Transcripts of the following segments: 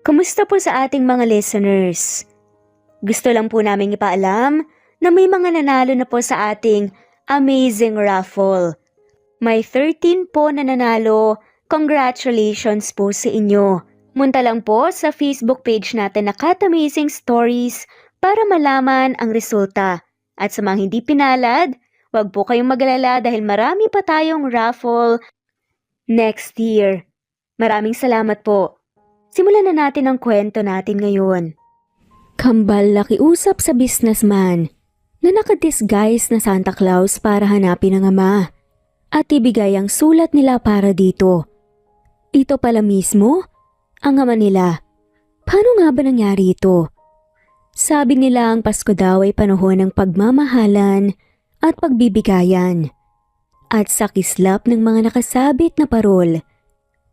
Kumusta po sa ating mga listeners? Gusto lang po namin ipaalam na may mga nanalo na po sa ating amazing raffle. May 13 po na nanalo. Congratulations po sa inyo. Munta lang po sa Facebook page natin na Cat Amazing Stories para malaman ang resulta. At sa mga hindi pinalad, wag po kayong magalala dahil marami pa tayong raffle next year. Maraming salamat po. Simulan na natin ang kwento natin ngayon. Kambal nakiusap sa businessman na nakadisguise na Santa Claus para hanapin ang ama at ibigay ang sulat nila para dito. Ito pala mismo ang ama nila. Paano nga ba nangyari ito? Sabi nila ang Pasko daw ay panahon ng pagmamahalan at pagbibigayan at sa kislap ng mga nakasabit na parol.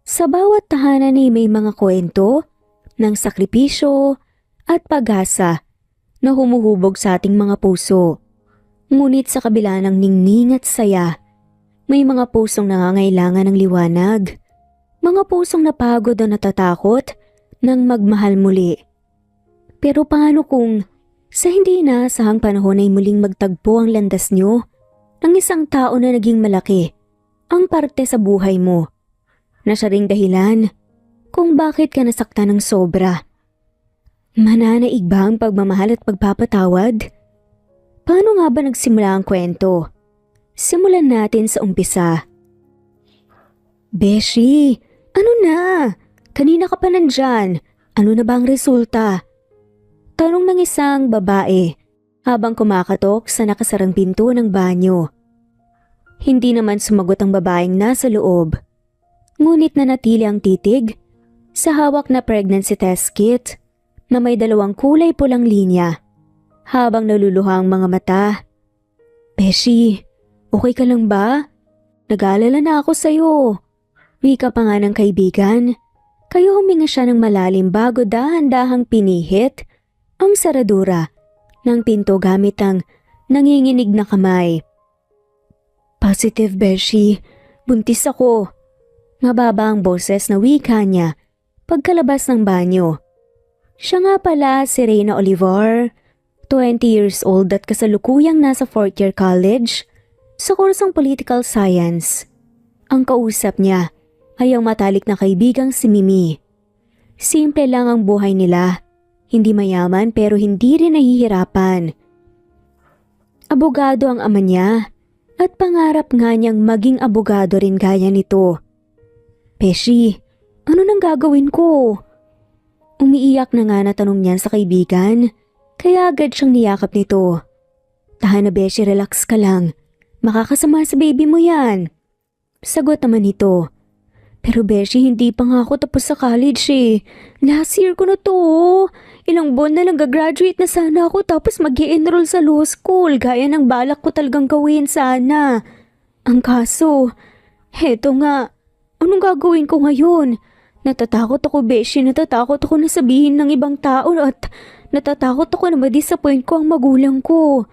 Sa bawat tahanan ay may mga kwento ng sakripisyo at pag-asa na humuhubog sa ating mga puso. Ngunit sa kabila ng ningning at saya, may mga pusong nangangailangan ng liwanag. Mga pusong napagod o natatakot ng magmahal muli. Pero paano kung sa hindi inaasahang panahon ay muling magtagpo ang landas nyo ng isang tao na naging malaki ang parte sa buhay mo? Na siya ring dahilan kung bakit ka nasaktan ng sobra. Mananaig ba ang pagmamahal at pagpapatawad? Paano nga ba nagsimula ang kwento? Simulan natin sa umpisa. Beshi, ano na? Kanina ka pa nandyan. Ano na ba ang resulta? Tanong ng isang babae habang kumakatok sa nakasarang pinto ng banyo. Hindi naman sumagot ang babaeng nasa loob. Ngunit nanatili ang titig sa hawak na pregnancy test kit na may 2 kulay pulang linya habang naluluha ang mga mata. Beshi, okay ka lang ba? Nag-aalala na ako sa'yo. Wika pa nga ng kaibigan. Kayo huminga siya ng malalim bago dahan-dahang pinihit ang saradura ng pinto gamit ang nanginginig na kamay. Positive, Beshi. Buntis ako. Mababa ang boses na wika niya pagkalabas ng banyo. Siya nga pala si Reyna Olivar, 20 years old at kasalukuyang nasa 4th year college sa kursong Political Science. Ang kausap niya ay ang matalik na kaibigang si Mimi. Simple lang ang buhay nila, hindi mayaman pero hindi rin nahihirapan. Abogado ang ama niya at pangarap nga niyang maging abogado rin gaya nito. Beshi, ano nang gagawin ko? Umiiyak na nga na tanong niyan sa kaibigan, kaya agad siyang niyakap nito. Tahan na Beshi, relax ka lang. Makakasama sa baby mo yan. Sagot naman nito. Pero Beshi, hindi pa nga ako tapos sa college eh. Last year ko na to. Ilang buwan na lang gagraduate na sana ako tapos mag-i-enroll sa law school gaya ng balak ko talagang gawin sana. Ang kaso, heto nga. Anong gagawin ko ngayon? Natatakot ako, Beshi. Natatakot ako na sabihin ng ibang tao at natatakot ako na ma-disappoint ko ang magulang ko.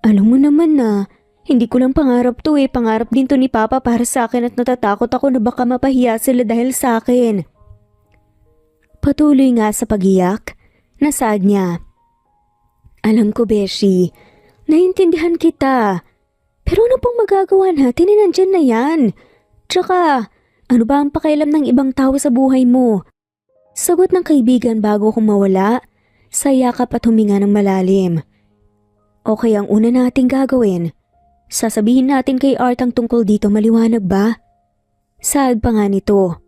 Alam mo naman na, hindi ko lang pangarap to eh. Pangarap din to ni Papa para sa akin at natatakot ako na baka mapahiya sila dahil sa akin. Patuloy nga sa pag-iyak, nasad niya. Alam ko, Beshi. Naintindihan kita. Pero ano pong magagawa natin? Nandyan na yan. Tsaka, ano ba ang pakialam ng ibang tao sa buhay mo? Sagot ng kaibigan bago kong mawala, sa yakap at huminga ng malalim. Okay, ang una nating gagawin. Sasabihin natin kay Art ang tungkol dito, maliwanag ba? Saad pa nga nito.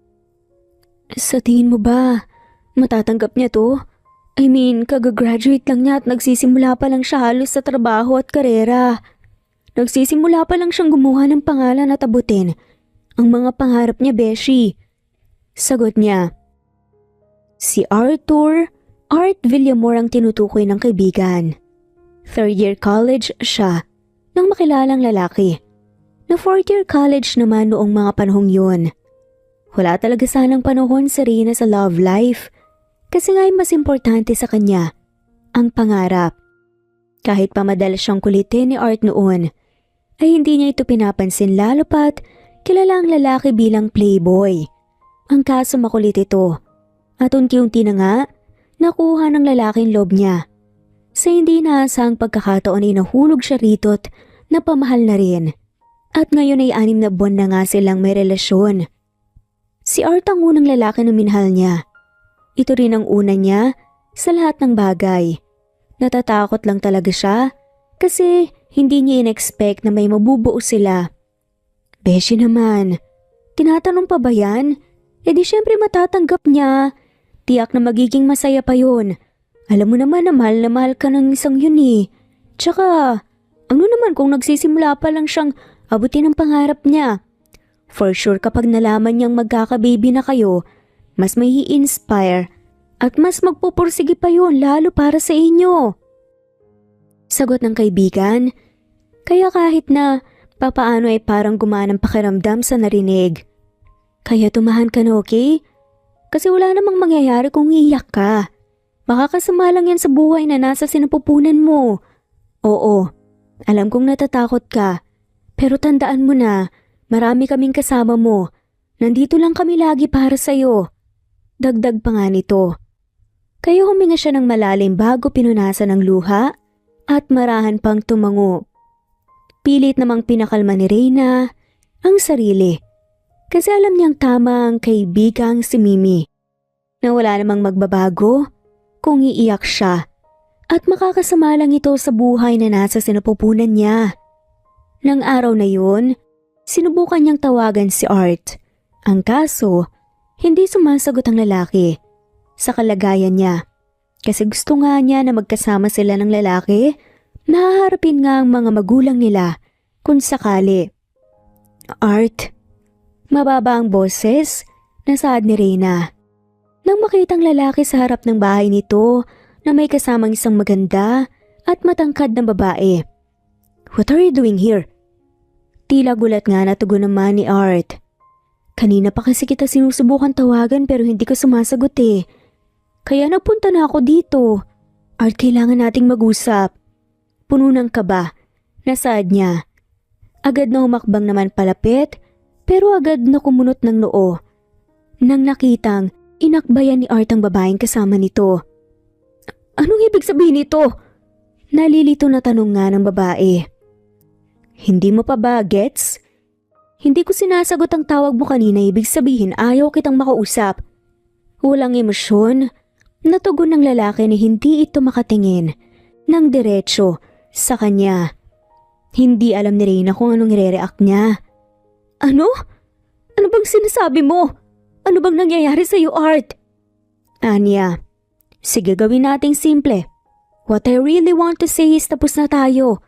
Sa tingin mo ba, matatanggap niya to? I mean, kagagraduate lang niya at nagsisimula pa lang siya halos sa trabaho at karera. Nagsisimula pa lang siyang gumawa ng pangalan at abutin ang mga pangarap niya, Beshi. Sagot niya. Si Art Villamor ang tinutukoy ng kaibigan. 3rd year college siya nang makilalang lalaki. Na 4th year college naman noong mga panahong yun. Wala talaga sanang panahon si Reyna sa love life kasi nga'y mas importante sa kanya ang pangarap. Kahit pa madalas siyang kulitin ni Art noon, ay hindi niya ito pinapansin lalo pat kilala ang lalaki bilang playboy. Ang kaso makulit ito At unti-unti na nga, nakuha ng lalaking loob niya. Sa hindi inaasahang pagkakataon ay nahulog siya rito't napamahal na rin. At ngayon ay 6 na buwan na nga silang may relasyon. Si Art ang unang lalaki na minahal niya. Ito rin ang una niya sa lahat ng bagay. Natatakot lang talaga siya kasi hindi niya in-expect na may mabubuo sila. Beshi naman, tinatanong pa ba yan? E di syempre matatanggap niya. Tiyak na magiging masaya pa yun. Alam mo naman na mahal ka ng isang yun eh. Tsaka, ano naman kung nagsisimula pa lang siyang abutin ang pangarap niya? For sure kapag nalaman niyang magkakababy na kayo, mas may i-inspire at mas magpupursige pa yun lalo para sa inyo. Sagot ng kaibigan, kaya kahit na papaano ay parang gumanang pakiramdam sa narinig. Kaya tumahan ka na, okay? Kasi wala namang mangyayari kung iiyak ka. Makakasama lang yan sa buhay na nasa sinapupunan mo. Oo, alam kong natatakot ka. Pero tandaan mo na, marami kaming kasama mo. Nandito lang kami lagi para sa'yo. Dagdag pa nga nito. Kaya huminga siya ng malalim bago pinunasan ng luha at marahan pang tumango. Pilit namang pinakalma ni Reyna ang sarili. Kasi alam niyang tama ang kaibigang si Mimi. Na wala namang magbabago kung iiyak siya at makakasama lang ito sa buhay na nasa sinapupunan niya. Nang araw na yun, sinubukan niyang tawagan si Art. Ang kaso, hindi sumasagot ang lalaki sa kalagayan niya. Kasi gusto nga niya na magkasama sila ng lalaki na haharapin nga ang mga magulang nila kung sakali. Art, mababa ang boses na saad ni Reyna. Nang makitang lalaki sa harap ng bahay nito na may kasamang isang maganda at matangkad na babae. What are you doing here? Tila gulat nga na tugon naman ni Art. Kanina pa kasi kita sinusubukan tawagan pero hindi ka sumasagot eh. Kaya napunta na ako dito. Art, kailangan nating mag-usap. Puno ng kaba, nasaad niya. Agad na humakbang naman palapit pero agad na kumunot ng noo. Nang nakitang inakbayan ni Art ang babaeng kasama nito. Anong ibig sabihin nito? Nalilito na tanong nga ng babae. Hindi mo pa ba gets? Hindi ko sinasagot ang tawag mo kanina, ibig sabihin ayaw kitang makausap. Walang emosyon. Natugon ng lalaki na hindi ito makatingin ng diretso sa kanya. Hindi alam ni Reyna kung anong i-react niya. Ano? Ano bang sinasabi mo? Ano bang nangyayari sa'yo, Art? Anya, sige gawin nating simple. What I really want to say is tapos na tayo.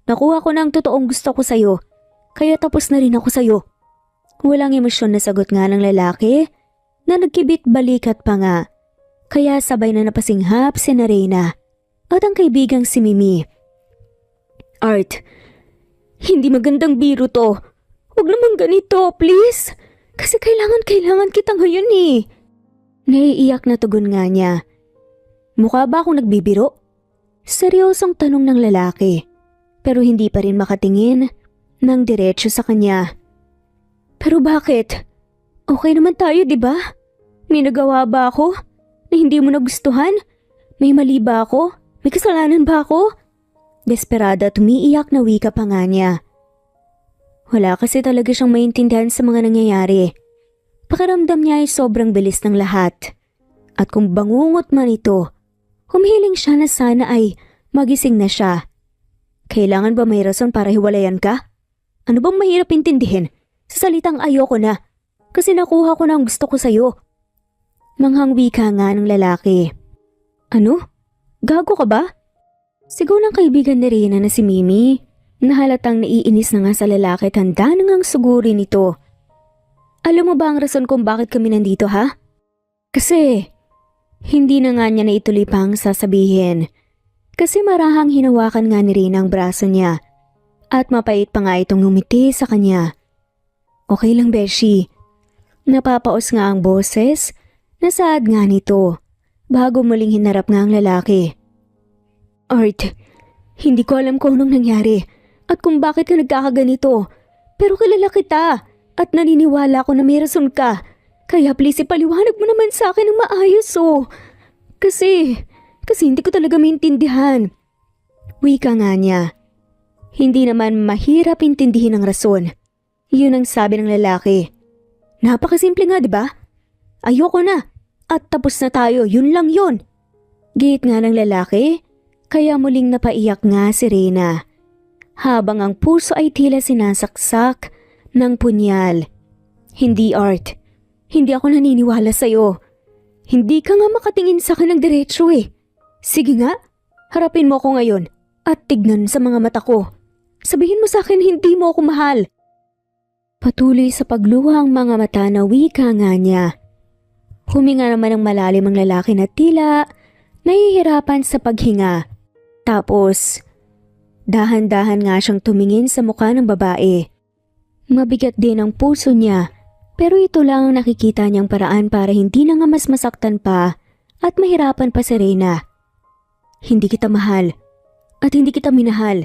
Nakuha ko na ang totoong gusto ko sa'yo. Kaya tapos na rin ako sa'yo. Walang emosyon na sagot nga ng lalaki na nagkibit balikat pa nga. Kaya sabay na napasinghap si Reyna at ang kaibigang si Mimi. Art, hindi magandang biro to. Huwag naman ganito, please. Kasi kailangan kita ngayon eh. Naiiyak na tugon nga niya. Mukha ba akong nagbibiro? Seryosong tanong ng lalaki. Pero hindi pa rin makatingin ng diretso sa kanya. Pero bakit? Okay naman tayo, di ba? May nagawa ba ako na hindi mo nagustuhan? May mali ba ako? May kasalanan ba ako? Desperada at umiiyak na wika pa nga niya. Wala kasi talaga siyang maintindihan sa mga nangyayari. Pakiramdam niya ay sobrang bilis ng lahat. At kung bangungot man ito, humihiling siya na sana ay magising na siya. Kailangan ba may rason para hiwalayan ka? Ano bang mahirap intindihin? Sa salitang ayoko na. Kasi nakuha ko na ang gusto ko sa'yo. Manghangwi ka nga ng lalaki. Ano? Gago ka ba? Sigaw ng kaibigan ni Reyna na si Mimi. Nahalatang naiinis na nga sa lalaki at handa na ngang sugurin ito. Alam mo ba ang rason kung bakit kami nandito, ha? Kasi hindi na nga niya na ituloy pang sasabihin. Kasi marahang hinawakan nga ni Reyna ang braso niya. At mapait pa nga itong ngumiti sa kanya. Okay lang, Beshi. Napapaos nga ang boses. Nasaad nga nito. Bago muling hinarap nga ang lalaki. Art, hindi ko alam kung anong nangyari. At kung bakit ka nagkakaganito. Pero kilala kita at naniniwala ko na may rason ka. Kaya please ipaliwanag mo naman sa akin ng maayos Kasi hindi ko talaga maintindihan. Wika nga niya. Hindi naman mahirap intindihin ang rason. Yun ang sabi ng lalaki. Napakasimple nga, di ba? Ayoko na. At tapos na tayo, yun lang yun. Gate nga ng lalaki, kaya muling napaiyak nga si Reyna. Habang ang puso ay tila sinasaksak ng punyal. Hindi Art. Hindi ako naniniwala sa'yo. Hindi ka nga makatingin sa akin ng diretso Sige nga, harapin mo ako ngayon at tignan sa mga mata ko. Sabihin mo sa akin hindi mo ako mahal. Patuloy sa pagluha ang mga mata na wika nga niya. Huminga naman ang malalim ang lalaki na tila nahihirapan sa paghinga. Tapos, dahan-dahan nga siyang tumingin sa mukha ng babae. Mabigat din ang puso niya, pero ito lang ang nakikita niyang paraan para hindi na nga mas masaktan pa at mahirapan pa si Reyna. Hindi kita mahal at hindi kita minahal.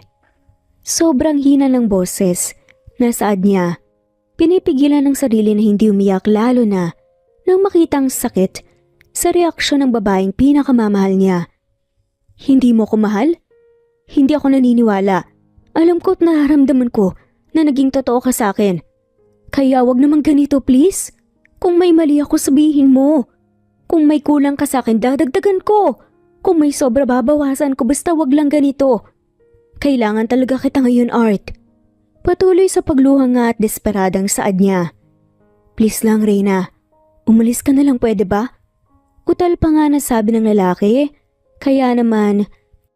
Sobrang hina ng boses na saad niya. Pinipigilan ng sarili na hindi umiyak lalo na nang makita ang sakit sa reaksyon ng babaeng pinakamamahal niya. Hindi mo ko mahal? Hindi ako naniniwala. Alam ko at nararamdaman ko na naging totoo ka sa akin. Kaya wag naman ganito please. Kung may mali ako sabihin mo. Kung may kulang ka sa akin dadagdagan ko. Kung may sobra babawasan ko basta wag lang ganito. Kailangan talaga kita ngayon Art. Patuloy sa pagluha nga at desperadang saad niya. Please lang Reyna. Umalis ka na lang pwede ba? Utal pa nga nasabi ng lalaki. Kaya naman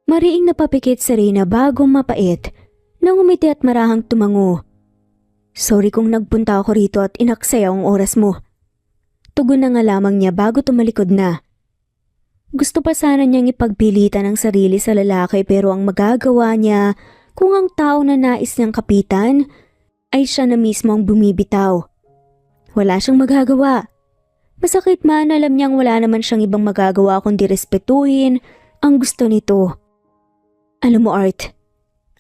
mariing napapikit si Reyna bago mapait. Nang umiti at marahang tumango. Sorry kung nagpunta ako rito at inaksaya ang oras mo. Tugon na nga lamang niya bago tumalikod na. Gusto pa sana niyang ipagpilitan ang sarili sa lalaki pero ang magagawa niya kung ang tao na nais niyang kapitan ay siya na mismo ang bumibitaw. Wala siyang magagawa. Masakit man alam niyang wala naman siyang ibang magagawa kundi respetuhin ang gusto nito. Alam mo Art,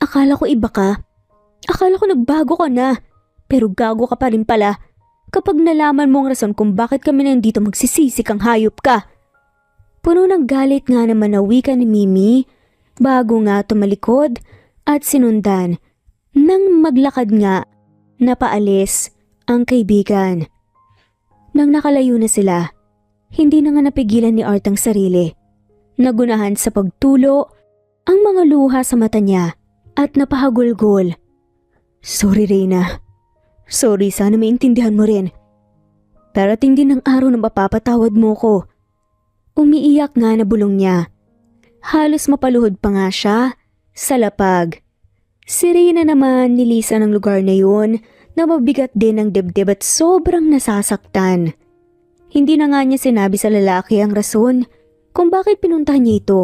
akala ko iba ka. Akala ko nagbago ka na. Pero gago ka pa rin pala kapag nalaman mo ang rason kung bakit kami nandito magsisisi kang hayop ka. Puno ng galit nga naman na wika ni Mimi bago nga tumalikod at sinundan nang maglakad nga na paalis ang kaibigan. Nang nakalayo na sila, hindi na nga napigilan ni Art ang sarili. Nagunahan sa pagtulo ang mga luha sa mata niya at napahagulgol. Sorry Reyna. Sorry, sana maintindihan mo rin. Parating din ang araw na mapapatawad mo ko. Umiiyak nga na bulong niya. Halos mapaluhod pa nga siya sa lapag. Si Reyna naman nilisan ng lugar na yun na mabigat din ang dibdib at sobrang nasasaktan. Hindi na nga niya sinabi sa lalaki ang rason kung bakit pinuntahan niya ito.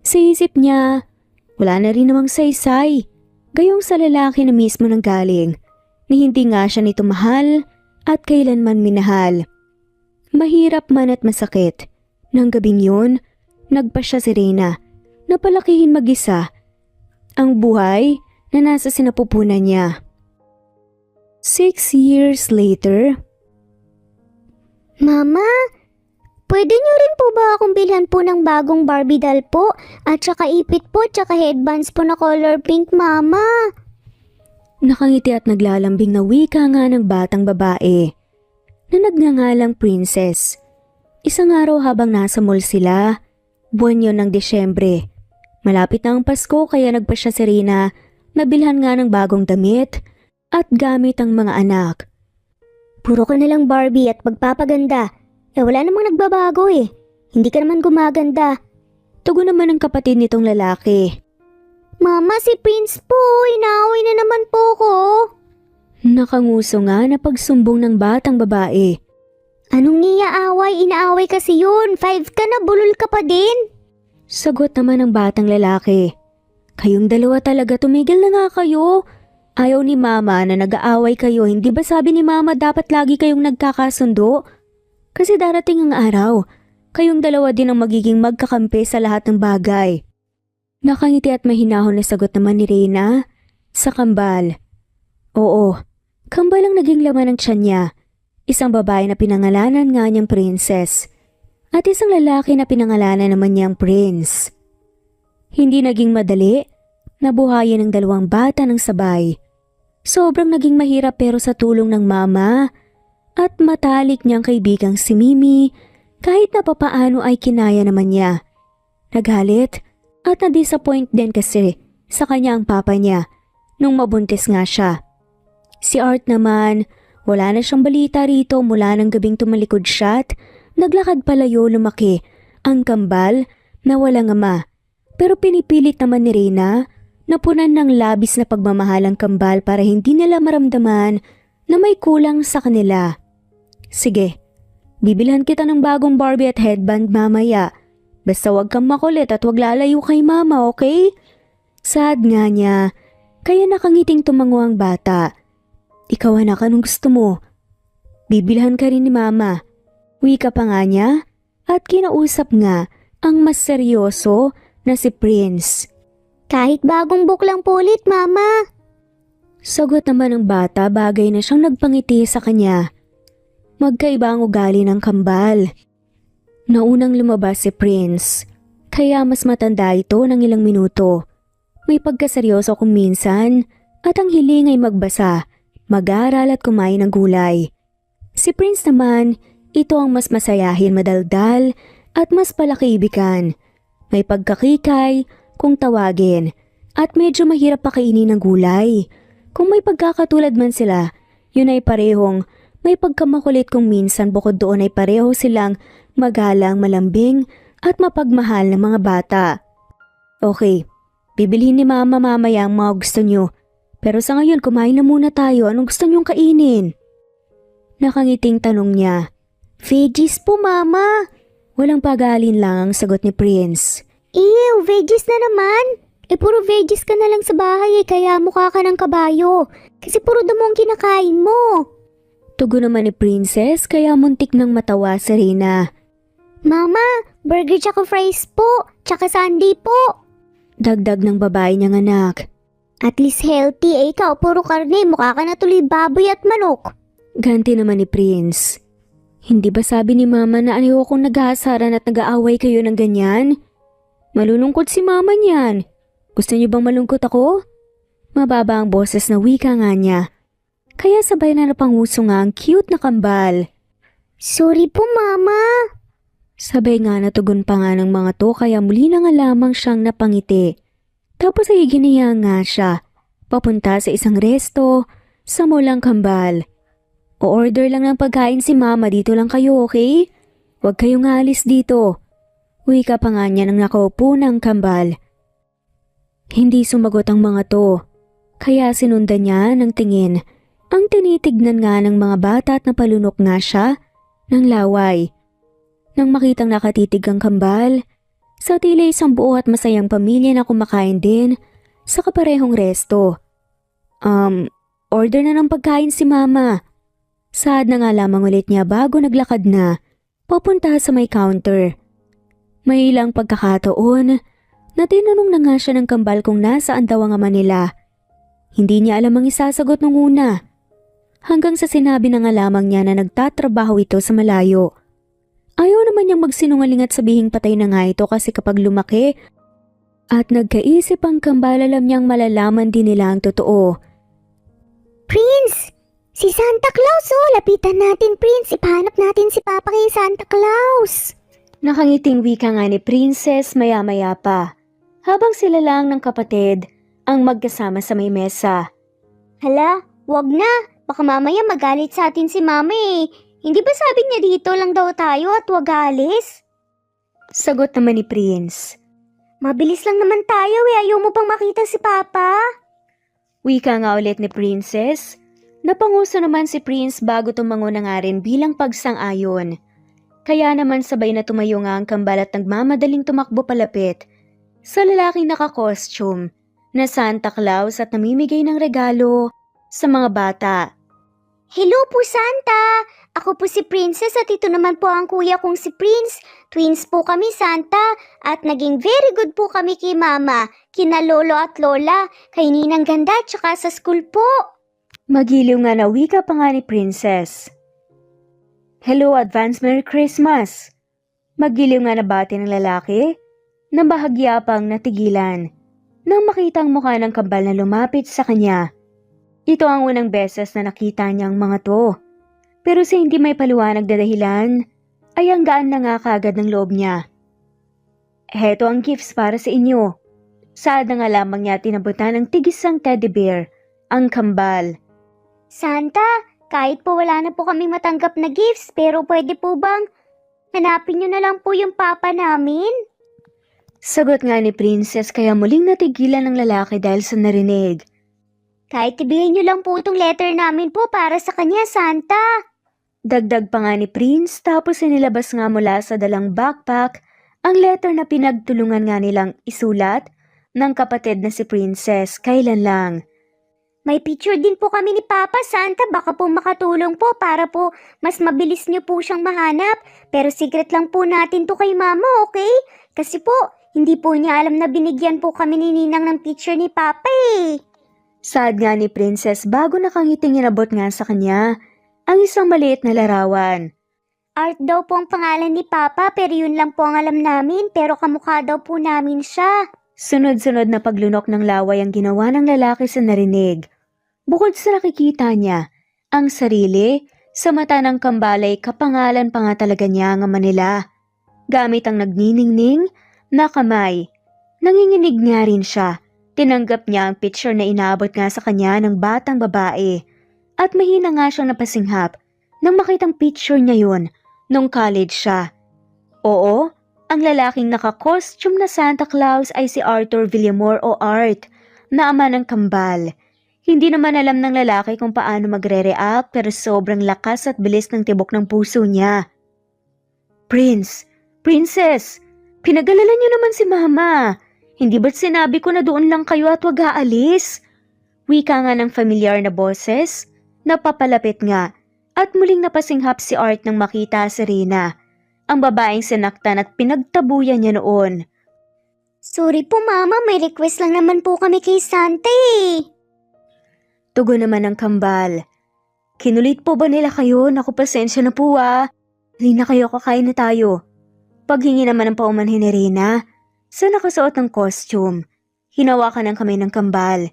Sa isip niya, wala na rin namang saysay. Gayong sa lalaki na mismo nang galing. Ni hindi nga siya nito mahal at kailanman minahal. Mahirap man at masakit. Nang gabing yun, nagpa siya si Reyna na palakihin mag-isa ang buhay na nasa sinapupunan niya. 6 years later. Mama, pwede niyo rin po ba akong bilhan po ng bagong Barbie doll po at saka ipit po at saka headbands po na color pink, Mama? Nakangiti at naglalambing na wika nga ng batang babae na nagngangalang Princess. Isang araw habang nasa mall sila, buwan yon ng Desyembre. Malapit na ang Pasko kaya nagpa siya si Reyna na bilhan nga ng bagong damit at gamit ang mga anak. Puro ka na lang Barbie at magpapaganda. Wala namang nagbabago Hindi ka naman gumaganda. Tugon naman ng kapatid nitong lalaki. Mama, si Prince po. Inaaway na naman po ko. Nakanguso nga na pagsumbong ng batang babae. Anong niyaaway? Inaaway kasi yun. 5 ka na, bulol ka pa din. Sagot naman ng batang lalaki. Kayong dalawa talaga, tumigil na nga kayo. Ayaw ni Mama na nag-aaway kayo. Hindi ba sabi ni Mama dapat lagi kayong nagkakasundo? Kasi darating ang araw. Kayong dalawa din ang magiging magkakampi sa lahat ng bagay. Nakangiti at mahinahon na sagot naman ni Reyna sa kambal. Oo, kambal ang naging laman ng tiyan niya. Isang babae na pinangalanan nga niyang Princess at isang lalaki na pinangalanan naman niyang Prince. Hindi naging madali na buhayin ng dalawang bata ng sabay. Sobrang naging mahirap pero sa tulong ng mama at matalik niyang kaibigang si Mimi, kahit na papaano ay kinaya naman niya. Nagalit at na-disappoint din kasi sa kanya ang papa niya nung mabuntis nga siya. Si Art naman, wala na siyang balita rito mula ng gabing tumalikod siya at naglakad palayo lumaki ang kambal na walang ama. Pero pinipilit naman ni Reyna na punan ng labis na pagmamahal ang kambal para hindi nila maramdaman na may kulang sa kanila. Sige, bibilhan kita ng bagong Barbie at headband mamaya. Basta wag kang makulit at wag lalayo kay mama, okay? Sad nga niya, kaya nakangiting tumango ang bata. Ikaw anak, anong gusto mo? Bibilhan ka rin ni mama. Wika pa nga niya at kinausap nga ang mas seryoso na si Prince. Kahit bagong book lang po ulit, mama. Sagot naman ng bata, bagay na siyang nagpangiti sa kanya. Magkaiba ang ugali ng kambal. Naunang lumabas si Prince, kaya mas matanda ito ng ilang minuto. May pagkaseryoso kung minsan at ang hiling ay magbasa, mag-aral at kumain ng gulay. Si Prince naman, ito ang mas masayahin, madaldal at mas palakibigan. May pagkakikay kung tawagin at medyo mahirap pakainin ng gulay. Kung may pagkakatulad man sila, yun ay parehong may pagkamakulit kung minsan bukod doon ay pareho silang magalang, malambing at mapagmahal ng mga bata. Okay, bibilhin ni mama mamaya ang mga gusto nyo. Pero sa ngayon kumain na muna tayo, anong gusto nyong kainin? Nakangiting tanong niya. Veggies po, mama. Walang pag-aalin lang ang sagot ni Prince. Ew, veggies na naman. Puro veggies ka na lang sa bahay kaya mukha ka ng kabayo. Kasi puro damo ang kinakain mo. Tugon naman ni Princess kaya muntik nang matawa si Reyna. Mama, burger tsaka fries po, tsaka sundae po. Dagdag ng babae niyang anak. At least healthy ikaw, puro karne, mukha ka na tuloy baboy at manok. Ganti naman ni Prince. Hindi ba sabi ni mama na ayokong nag-aasaran at nag-aaway kayo ng ganyan? Malulungkot si mama niyan. Gusto niyo bang malungkot ako? Mababa ang boses na wika nga niya. Kaya sabay na napanguso nga ang cute na kambal. Sorry po, mama. Sabay nga natugon pa nga ng mga to kaya muli na nga lamang siyang napangiti. Tapos ay giniya nga siya. Papunta sa isang resto sa mulang kambal. O-order lang ng pagkain si mama, dito lang kayo, okay? Huwag kayong alis dito. Wika pa nga niya nang nakaupo ng kambal. Hindi sumagot ang mga to. Kaya sinundan niya ng tingin. Ang tinitignan nga ng mga bata at napalunok nga siya ng laway. Nang makitang nakatitig ang kambal, sa tila isang buo at masayang pamilya na kumakain din sa kaparehong resto. Order na ng pagkain si mama. Saad na nga lamang ulit niya bago naglakad na papunta sa may counter. May ilang pagkakataon na tinanong na nga siya ng kambal kung nasaan daw ang ama nila. Hindi niya alam ang isasagot nung una. Hanggang sa sinabi na nga lamang niya na nagtatrabaho ito sa malayo. Ayaw naman niyang magsinungaling at sabihing patay na nga ito kasi kapag lumaki at nagkaisip ang kambal alam niyang malalaman din nila ang totoo. Prince! Si Santa Claus oh! Lapitan natin, Prince! Ipahanap natin si Papa kay Santa Claus! Nakangiting wika nga ni Princess maya-maya pa. Habang sila lang ng kapatid ang magkasama sa may mesa. Hala, wag na! Baka mamaya magalit sa atin si Mama eh. Hindi ba sabi niya dito lang daw tayo at wag alis? Sagot naman ni Prince. Mabilis lang naman tayo eh. Ayaw mo pang makita si Papa? Wika nga ulit ni Princess. Napanguso naman si Prince bago tumango na nga rin bilang pagsang-ayon. Kaya naman sabay na tumayo nga ang kambal at nagmamadaling tumakbo palapit sa lalaking naka-costume na Santa Claus at namimigay ng regalo sa mga bata. Hello po, Santa! Ako po si Princess at ito naman po ang kuya kong si Prince. Twins po kami, Santa. At naging very good po kami kay Mama, kina Lolo at Lola, kay Ninang Ganda at saka sa school po. Magiliw nga na wika pa nga ni Princess. Hello, advance Merry Christmas! Magiliw nga nabati ng lalaki na bahagya pang natigilan nang makita ang mukha ng kambal na lumapit sa kanya. Ito ang unang beses na nakita niya ang mga to. Pero sa hindi may paliwanag na dahilan, ay ang gaan na nga kaagad ng loob niya. Heto ang gifts para sa inyo. Saad na nga lamang niya tinabutan ng tigisang teddy bear, ang kambal. Santa, kahit po wala na po kami matanggap na gifts, pero pwede po bang hanapin niyo na lang po yung papa namin? Sagot nga ni Princess kaya muling natigilan ng lalaki dahil sa narinig. Kahit ibigay niyo lang po itong letter namin po para sa kanya, Santa. Dagdag pa nga ni Prince tapos inilabas nga mula sa dalang backpack ang letter na pinagtulungan nga nilang isulat ng kapatid na si Princess kailan lang. May picture din po kami ni Papa, Santa. Baka po makatulong po para po mas mabilis niyo po siyang mahanap. Pero secret lang po natin to kay Mama, okay? Kasi po, hindi po niya alam na binigyan po kami ni Ninang ng picture ni Papa eh. Saad nga ni Princess bago nakangiting inabot nga sa kanya ang isang maliit na larawan. Art daw po ang pangalan ni Papa pero yun lang po ang alam namin pero kamukha daw po namin siya. Sunod-sunod na paglunok ng laway ang ginawa ng lalaki sa narinig. Bukod sa nakikita niya, ang sarili, sa mata ng kambalay kapangalan pa nga talaga niya ang ama nila. Gamit ang nagniningning na kamay. Nanginginig nga rin siya. Tinanggap niya ang picture na inaabot nga sa kanya ng batang babae. At mahina nga siyang napasinghap nang makitang picture niya yun nung college siya. Oo, ang lalaking naka-costume na Santa Claus ay si Arthur Villamor o Art, na ama ng kambal. Hindi naman alam ng lalaki kung paano magre-react pero sobrang lakas at bilis ng tibok ng puso niya. Prince, Princess, pinag-alala niyo naman si Mama. Hindi ba't sinabi ko na doon lang kayo at wag aalis? Wika nga ng familiar na boses, napapalapit nga at muling napasinghap si Art nang makita si Rina, ang babaeng sinaktan at pinagtabuyan niya noon. Sorry po Mama, may request lang naman po kami kay Santa eh. Tugon naman ng kambal. Kinulit po ba nila kayo? Naku, pasensya na po ah. Rina, kayo kakain na tayo. Paghingi naman ng paumanhin ni Rina sa nakasuot ng costume. Hinawakan ng kamay ng kambal.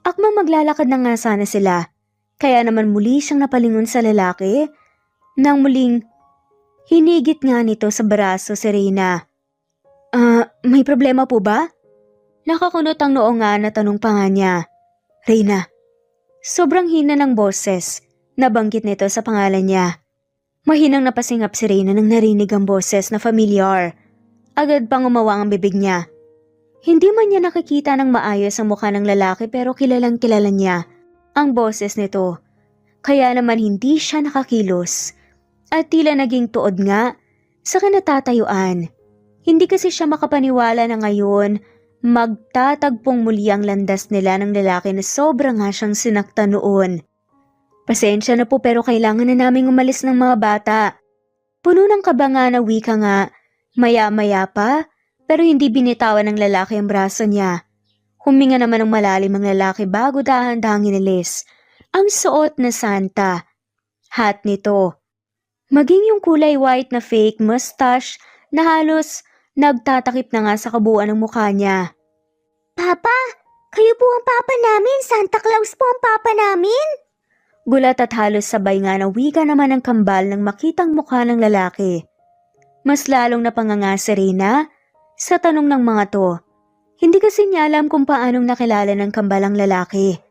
Akmang maglalakad na nga sana sila. Kaya naman muli siyang napalingon sa lalaki nang muling hinigit nga nito sa braso si Rina. May problema po ba? Nakakunot ang noo nga na tanong pa nga niya. Rina. Sobrang hina ng boses. Nabanggit nito sa pangalan niya. Mahinang napasingap si Rina nang narinig ang boses na familiar. Agad pang umawang ang bibig niya. Hindi man niya nakikita ng maayos ang mukha ng lalaki pero kilalang kilala niya ang boses nito. Kaya naman hindi siya nakakilos. At tila naging tuod nga sa kinatatayuan. Hindi kasi siya makapaniwala na ngayon magtatagpong muli ang landas nila ng lalaki na sobrang nga siyang sinaktan noon. Pasensya na po pero kailangan na naming umalis ng mga bata. Puno ng kaba nga na wika nga, maya-maya pa, pero hindi binitawan ng lalaki ang braso niya. Huminga naman ng malalim ang lalaki bago dahan-dahang inilis ang suot na Santa. Hat nito. Maging yung kulay white na fake mustache na halos nagtatakip na nga sa kabuuan ng mukha niya. Papa, kayo po ang papa namin. Santa Claus po ang papa namin. Gulat at halos sabay nga na wika naman ng kambal nang makitang mukha ng lalaki. Mas lalong napanganga si Rina sa tanong ng mga to. Hindi kasi niya alam kung paanong nakilala ng kambal ang lalaki.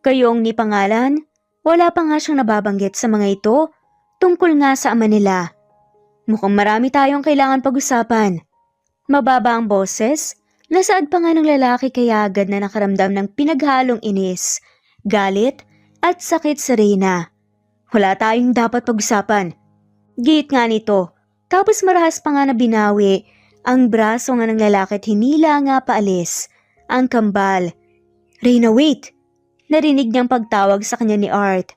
Kayong ni pangalan, wala pa nga siyang nababanggit sa mga ito tungkol nga sa ama nila. Mukhang marami tayong kailangan pag-usapan. Mababa ang boses, nasaad pa nga ng lalaki kaya agad na nakaramdam ng pinaghalong inis, galit at sakit sa Rina. Wala tayong dapat pag-usapan. Giit nga nito, tapos marahas pa nga na binawi ang braso nga ng lalaki at hinila nga paalis ang kambal. Rina, wait! Narinig niyang pagtawag sa kanya ni Art.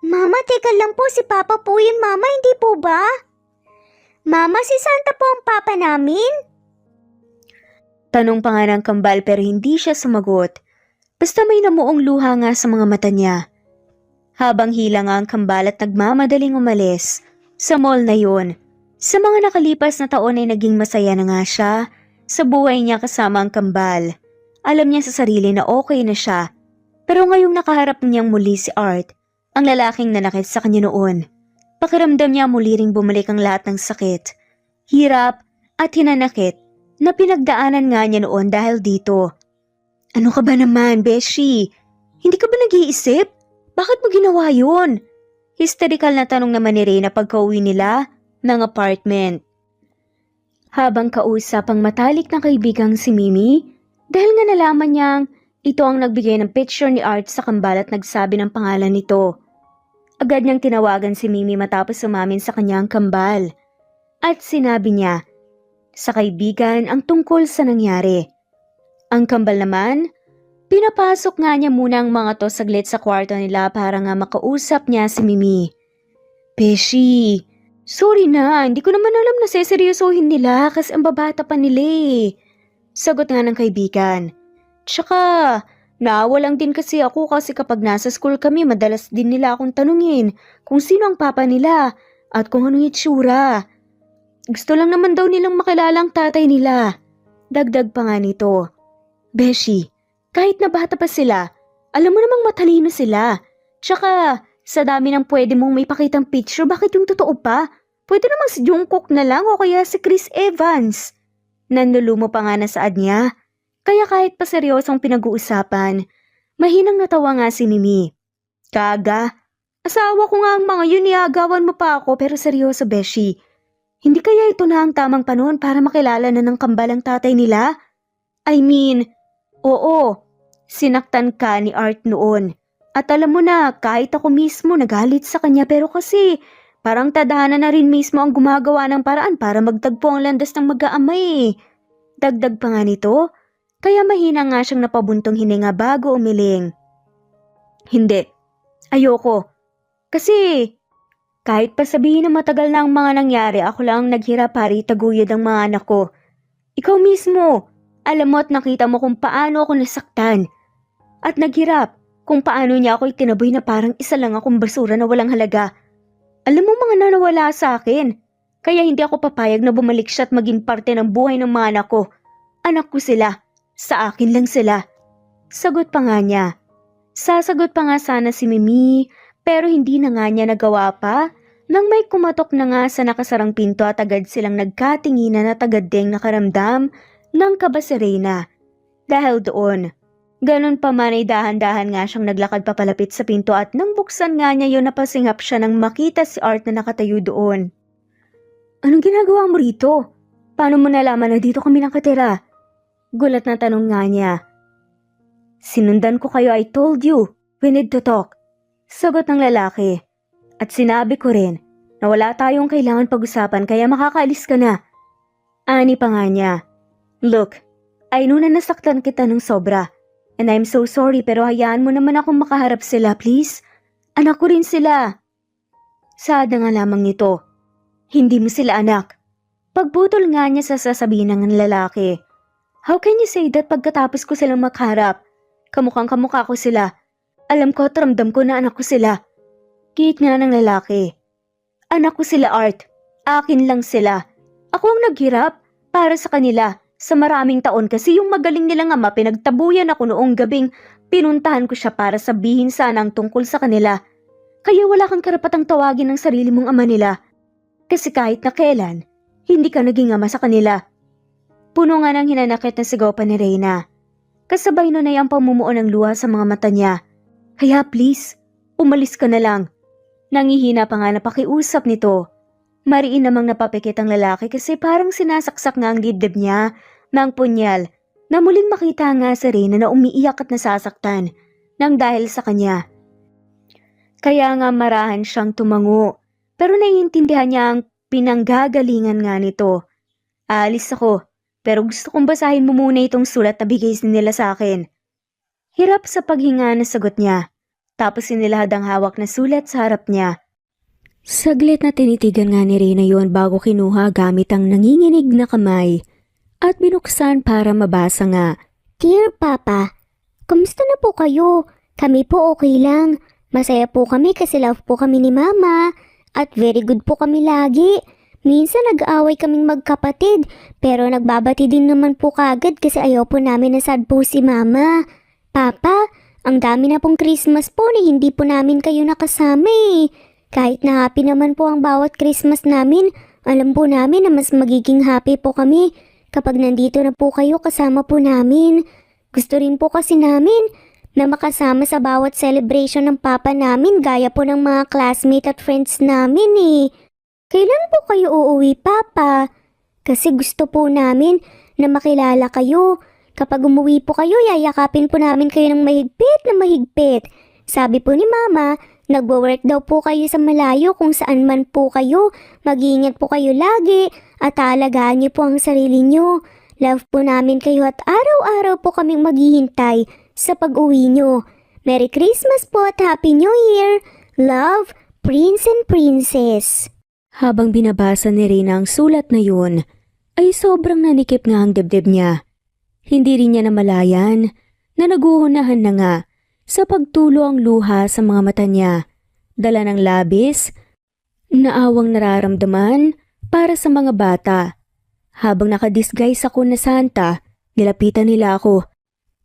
Mama, teka lang po, si Papa po yun, Mama, hindi po ba? Mama, si Santa po ang papa namin? Tanong pa nga ng kambal pero hindi siya sumagot. Basta may namuong luha nga sa mga mata niya. Habang hila nga ang kambal at nagmamadaling umalis, Sa mall na yun. Sa mga nakalipas na taon ay naging masaya na nga siya sa buhay niya kasama ang kambal. Alam niya sa sarili na okay na siya. Pero ngayong nakaharap niyang muli si Art, ang lalaking nanakit sa kanya noon. Pakiramdam niya muli ring bumalik ang lahat ng sakit, hirap at hinanakit na pinagdaanan nga niya noon dahil dito. Ano ka ba naman, Beshi? Hindi ka ba nag-iisip? Bakit mo ginawa yun? Hysterical na tanong naman ni Reyna pagka-uwi nila ng apartment. Habang kausap ang matalik na kaibigang si Mimi, dahil nga nalaman niyang ito ang nagbigay ng picture ni Art sa kambal at nagsabi ng pangalan nito. Agad niyang tinawagan si Mimi matapos umamin sa kanyang kambal. At sinabi niya sa kaibigan ang tungkol sa nangyari. Ang kambal naman, pinapasok nga niya muna ang mga to saglit sa kwarto nila para nga makausap niya si Mimi. Beshi, sorry na, hindi ko naman alam na seseryosohin nila kasi ang babata pa nila eh. Sagot nga ng kaibigan. Tsaka, naawalang din kasi ako kasi kapag nasa school kami madalas din nila akong tanungin kung sino ang papa nila at kung anong itsura. Gusto lang naman daw nilang makilala ang tatay nila. Dagdag pa nga nito. Beshi, kahit na bata pa sila, alam mo namang matalino sila. Tsaka, sa dami ng pwede mong may pakitang picture, bakit yung totoo pa? Pwede namang si Jungkook na lang o kaya si Chris Evans. Nanlulumo pa nga na saad niya. Kaya kahit pa seryosong pinag-uusapan, mahinang natawa nga si Mimi. Kaga, asawa ko nga ang mga yun, iagawan mo pa ako pero seryoso Beshi. Hindi kaya ito na ang tamang panahon para makilala na ng kambal ang tatay nila? I mean, oo, sinaktan ka ni Art noon. At alam mo na, kahit ako mismo nagalit sa kanya pero kasi parang tadhana na rin mismo ang gumagawa ng paraan para magtagpo ang landas ng mag-aamay. Dagdag pa nga nito, kaya mahina nga siyang napabuntong hininga bago umiling. Hindi, ayoko. Kasi kahit pa sabihin na matagal na ang mga nangyari, ako lang ang naghirap para itaguyod ang mga anak ko. Ikaw mismo, alam mo at nakita mo kung paano ako nasaktan. At naghirap kung paano niya ako itinaboy na parang isa lang akong basura na walang halaga. Alam mo mga nanawala sa akin. Kaya hindi ako papayag na bumalik siya at maging parte ng buhay ng mga anak ko. Anak ko sila. Sa akin lang sila. Sagot pa nga niya. Sasagot pa nga sana si Mimi, pero hindi na nga niya nagawa pa nang may kumatok na nga sa nakasarang pinto at agad silang nagkatinginan at agad ding nakaramdam ng kaba si Reyna. Dahil doon, ganun pa man ay dahan-dahan nga siyang naglakad papalapit sa pinto at nang buksan nga niya yun napasingap siya nang makita si Art na nakatayo doon. Anong ginagawa mo rito? Paano mo nalaman na dito kami nakatira? Gulat na tanong nga niya. Sinundan ko kayo, I told you. We need to talk. Sagot ng lalaki. At sinabi ko rin na wala tayong kailangan pag-usapan kaya makakaalis ka na. Ani pa nga niya. Look, I know na nasaktan kita ng sobra. And I'm so sorry pero hayaan mo naman akong makaharap sila, please. Anak ko rin sila. Saad na nga lamang nito. Hindi mo sila anak. Pagputol nga niya sa sasabihin ng lalaki. How can you say that pagkatapos ko silang makaharap? Kamukhang kamukha ko sila. Alam ko at ramdam ko na anak ko sila. Gigit nga ng lalaki. Anak ko sila Art. Akin lang sila. Ako ang naghirap para sa kanila. Sa maraming taon kasi yung magaling nilang ama pinagtabuyan ako noong gabing pinuntahan ko siya para sabihin sana ang tungkol sa kanila. Kaya wala kang karapatang tawagin ng sarili mong ama nila. Kasi kahit na kailan, hindi ka naging ama sa kanila. Puno nga ng hinanakit na sigaw pa ni Reyna. Kasabay nun ay ang pamumuo ng luha sa mga mata niya. Kaya please, umalis ka na lang. Nangihina pa nga napakiusap nito. Mariin namang napapikit ang lalaki kasi parang sinasaksak nga ang dibdib niya ng punyal na muling makita nga si Reyna na umiiyak at nasasaktan nang dahil sa kanya. Kaya nga marahan siyang tumango pero naiintindihan niya ang pinanggagalingan nga nito. Aalis ako. Pero gusto kong basahin mo muna itong sulat na bigay nila sa akin. Hirap sa paghinga na sagot niya. Tapos inilahad ang hawak na sulat sa harap niya. Saglit na tinitigan nga ni Reyna yon bago kinuha gamit ang nanginginig na kamay at binuksan para mabasa nga. Dear Papa, kamusta na po kayo? Kami po okay lang. Masaya po kami kasi love po kami ni Mama. at very good po kami lagi. Minsan nag-aaway kaming magkapatid, pero nagbabati din naman po kagad kasi ayaw po namin na sad po si Mama. Papa, ang dami na pong Christmas po na hindi po namin kayo nakasama eh. Kahit na happy naman po ang bawat Christmas namin, alam po namin na mas magiging happy po kami kapag nandito na po kayo kasama po namin. Gusto rin po kasi namin na makasama sa bawat celebration ng papa namin gaya po ng mga classmate at friends namin eh. Kailan po kayo uuwi, Papa? Kasi gusto po namin na makilala kayo. Kapag umuwi po kayo, yayakapin po namin kayo ng mahigpit na mahigpit. Sabi po ni Mama, nagwo-work daw po kayo sa malayo kung saan man po kayo. Mag-iingat po kayo lagi at aalagaan niyo po ang sarili niyo. Love po namin kayo at araw-araw po kaming maghihintay sa pag-uwi niyo. Merry Christmas po at Happy New Year! Love, Prince and Princess. Habang binabasa ni Reyna ang sulat na yun, ay sobrang nanikip nga ang dibdib niya. Hindi rin niya namalayan na naguhunahan na nga sa pagtulo ang luha sa mga mata niya. Dala ng labis, naawang nararamdaman para sa mga bata. Habang nakadisguise ako na Santa, nilapitan nila ako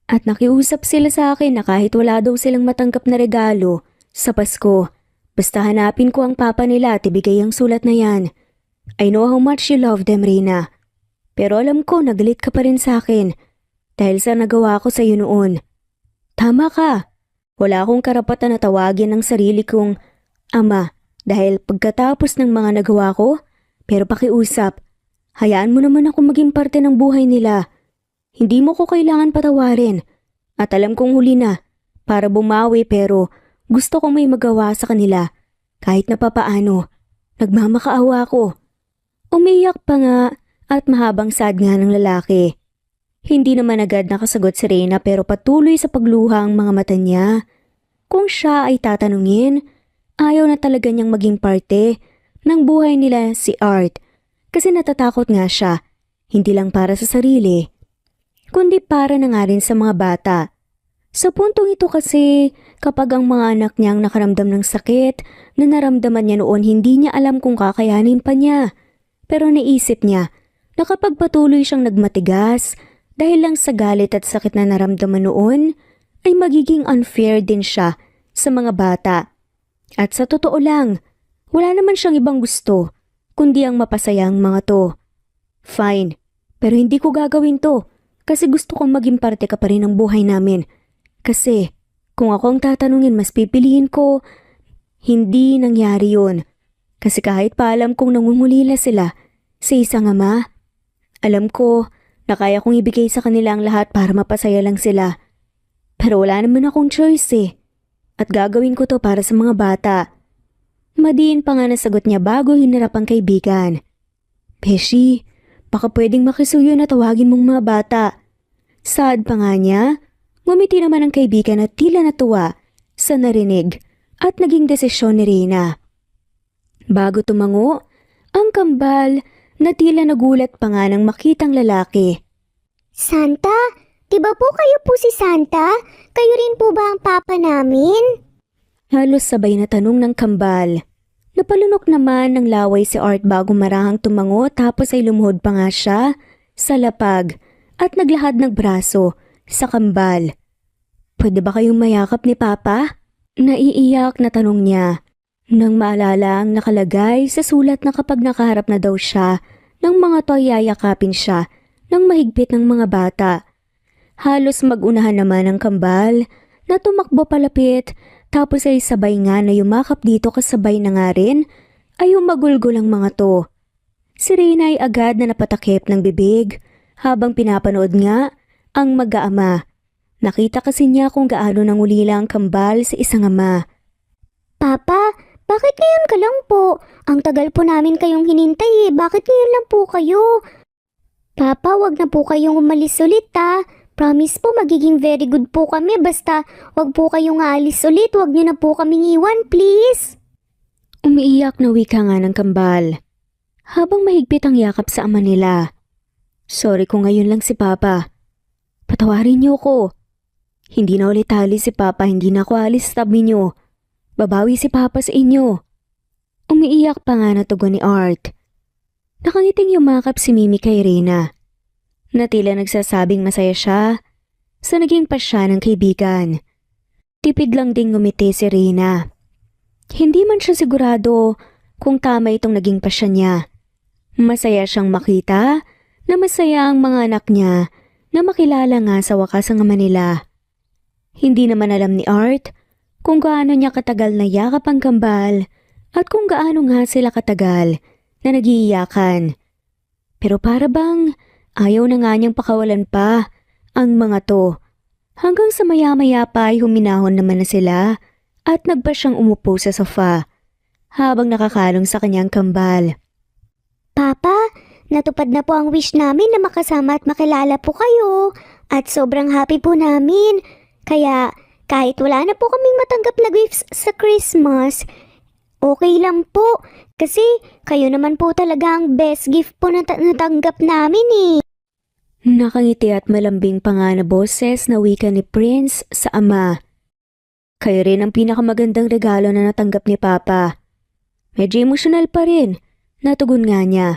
at nakiusap sila sa akin na kahit wala daw silang matanggap na regalo sa Pasko, basta hanapin ko ang papa nila at ibigay ang sulat na yan. I know how much you love them, Reyna. Pero alam ko nagalit ka pa rin sa akin dahil sa nagawa ko sa iyo noon. Tama ka. Wala akong karapatan na tawagin ang sarili kong ama dahil pagkatapos ng mga nagawa ko, pero pakiusap, hayaan mo naman ako maging parte ng buhay nila. Hindi mo ko kailangan patawarin at alam kong huli na para bumawi pero gusto kong may magawa sa kanila kahit na papaano. Nagmamakaawa ko. Umiyak pa nga at mahabang sad nga ng lalaki. Hindi naman agad nakasagot si Reyna pero patuloy sa pagluha ang mga mata niya. Kung siya ay tatanungin, ayaw na talaga niyang maging parte ng buhay nila si Art kasi natatakot nga siya, hindi lang para sa sarili, kundi para na nga rin sa mga bata. Sa puntong ito kasi, kapag ang mga anak niyang nakaramdam ng sakit na naramdaman niya noon, hindi niya alam kung kakayanin pa niya. Pero naisip niya na kapag patuloy siyang nagmatigas dahil lang sa galit at sakit na naramdaman noon, ay magiging unfair din siya sa mga bata. At sa totoo lang, wala naman siyang ibang gusto, kundi ang mapasaya ang mga to. Fine, pero hindi ko gagawin to kasi gusto kong maging parte ka pa rin ng buhay namin. Kasi kung ako ang tatanungin, mas pipiliin ko, hindi nangyari yun. Kasi kahit pa alam kong nangungulila sila sa isang ama, alam ko na kaya kong ibigay sa kanila ang lahat para mapasaya lang sila. Pero wala naman akong choice eh. At gagawin ko to para sa mga bata. Madiin pa nga nasagot niya bago hinarap ang kaibigan. Beshi, baka pwedeng makisuyo na tawagin mong mga bata. Sad pa nga niya, ngumiti naman ang kaibigan at tila natuwa sa narinig at naging desisyon ni Reyna. Bago tumango, ang kambal na tila nagulat pa nga nang makitang lalaki. Santa? Diba po kayo po si Santa? Kayo rin po ba ang papa namin? Halos sabay na tanong ng kambal. Napalunok naman ng laway si Art bago marahang tumango tapos ay lumuhod pa nga siya sa lapag at naglahad ng braso sa kambal. Pwede ba kayong mayakap ni Papa? Naiiyak na tanong niya. Nang maalala ang nakalagay sa sulat na kapag nakaharap na daw siya ng mga to ay yayakapin siya ng mahigpit ng mga bata. Halos magunahan naman ang kambal na tumakbo palapit tapos ay sabay nga na yumakap dito kasabay na nga rin ay umagulgol ang mga to. Si Reyna ay agad na napatakip ng bibig habang pinapanood nga ang mag-aama. Nakita kasi niya kung gaano nangulila ang kambal sa isang ama. Papa, bakit ngayon ka lang po? Ang tagal po namin kayong hinintay eh. Bakit ngayon lang po kayo? Papa, wag na po kayong umalis ulit ha. Promise po magiging very good po kami basta wag po kayong aalis ulit. Wag niyo na po kaming iwan, please. Umiiyak na wika nga ng kambal habang mahigpit ang yakap sa ama nila. Sorry kung ngayon lang si Papa. Patawarin niyo ko. Hindi na ulit alis si Papa, hindi na ako alis sa tabi niyo. Babawi si Papa sa inyo. Umiiyak pa nga na tugon ni Art. Nakangiting yumakap si Mimi kay Reyna, na tila nagsasabing masaya siya sa naging pasya ng kaibigan. Tipid lang ding ngumiti si Reyna. Hindi man siya sigurado kung tama itong naging pasya niya. Masaya siyang makita na masaya ang mga anak niya na makilala nga sa wakas ang ama nila. Hindi naman alam ni Art kung gaano niya katagal na yakap ang kambal at kung gaano nga sila katagal na nagiiyakan. Pero para bang ayaw na nga niyang pakawalan pa ang mga to. Hanggang sa maya-maya pa ay huminahon naman na sila at nagpa siyang umupo sa sofa habang nakakalong sa kanyang kambal. Papa, natupad na po ang wish namin na makasama at makilala po kayo. At sobrang happy po namin. Kaya kahit wala na po kaming matanggap na gifts sa Christmas, okay lang po. Kasi kayo naman po talaga ang best gift po na natanggap namin eh. Nakangiti at malambing pa nga na boses na wika ni Prince sa ama. Kayo rin ang pinakamagandang regalo na natanggap ni Papa. Medyo emosyonal pa rin, natugon nga niya.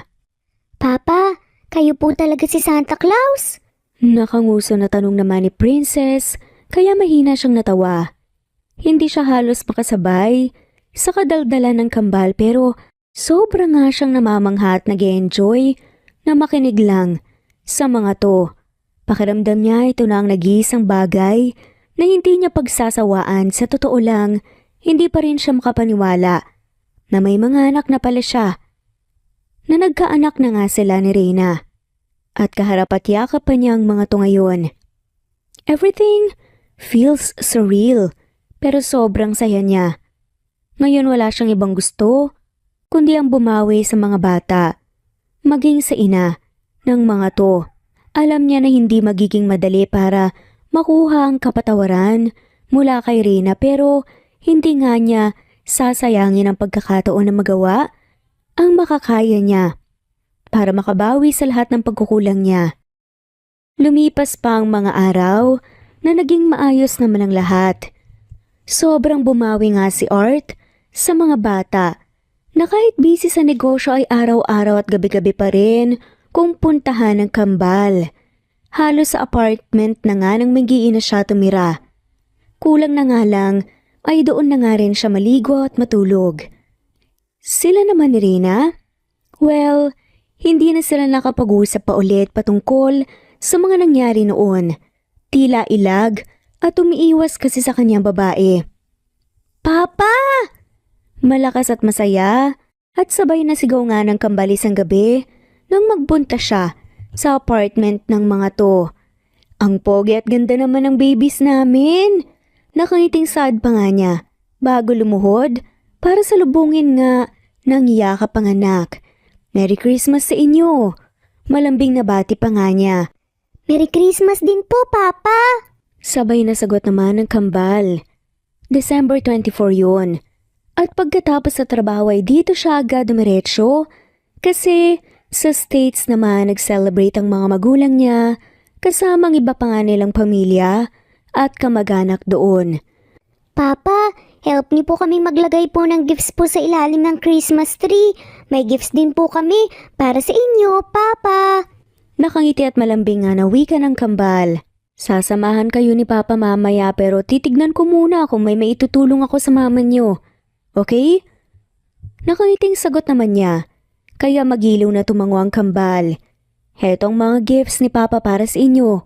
Papa, kayo po talaga si Santa Claus? Nakanguso na tanong naman ni Princess, kaya mahina siyang natawa. Hindi siya halos makasabay sa kadaldalan ng kambal pero sobra nga siyang namamangha at nag-enjoy na makinig lang sa mga to. Pakiramdam niya ito na ang nag-iisang bagay na hindi niya pagsasawaan. Sa totoo lang, hindi pa rin siya makapaniwala na may mga anak na pala siya. Na nagkaanak na nga sila ni Reyna at kaharap at yakap pa niya ang mga to ngayon. Everything feels surreal pero sobrang saya niya. Ngayon wala siyang ibang gusto kundi ang bumawi sa mga bata, maging sa ina ng mga to. Alam niya na hindi magiging madali para makuha ang kapatawaran mula kay Reyna pero hindi nga niya sasayangin ang pagkakataon na magawa ang makakaya niya para makabawi sa lahat ng pagkukulang niya. Lumipas pa ang mga araw na naging maayos naman ang lahat. Sobrang bumawi nga si Art sa mga bata na kahit busy sa negosyo ay araw-araw at gabi-gabi pa rin kung puntahan ng kambal. Halos sa apartment na nga nang mag-iina siya tumira. Kulang na nga lang ay doon na nga rin siya maligo at matulog. Sila naman ni Reyna? Well, hindi na sila nakapag-usap pa ulit patungkol sa mga nangyari noon. Tila ilag at umiiwas kasi sa kanyang babae. Papa! Malakas at masaya at sabay na sigaw nga ng kambal isang gabi nang magbunta siya sa apartment ng mga to. Ang pogi at ganda naman ng babies namin. Nakangiting sad pa nga niya bago lumuhod para salubungin nga ng yakap ang anak. Merry Christmas sa inyo. Malambing na bati pa nga niya. Merry Christmas din po, Papa. Sabay na sagot naman ng kambal. December 24 yun. At pagkatapos sa trabaho ay dito siya agad dumiretso kasi sa States naman nag-celebrate ang mga magulang niya kasamang iba pa nga nilang pamilya at kamag-anak doon. Papa, help niyo po kami maglagay po ng gifts po sa ilalim ng Christmas tree. May gifts din po kami para sa inyo, Papa. Nakangiti at malambing nga na wika ng kambal. Sasamahan kayo ni Papa mamaya pero titignan ko muna kung may maitutulong ako sa mama niyo. Okay? Nakangiting sagot naman niya. Kaya magiliw na tumango ang kambal. Hetong mga gifts ni Papa para sa inyo.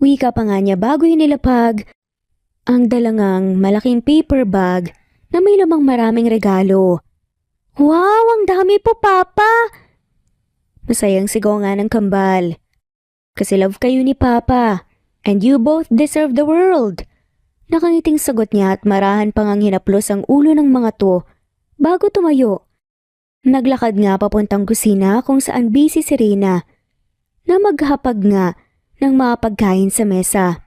Wika pa nga niya bago inilapag ang dalangang malaking paper bag na may lamang maraming regalo. Wow, ang dami po, Papa! Masayang sigaw nga ng kambal. Kasi love kayo ni Papa and you both deserve the world. Nakangiting sagot niya at marahan pang ang hinaplos ang ulo ng mga to bago tumayo. Naglakad nga papuntang kusina kung saan busy si Reyna na maghapag nga ng mga pagkain sa mesa.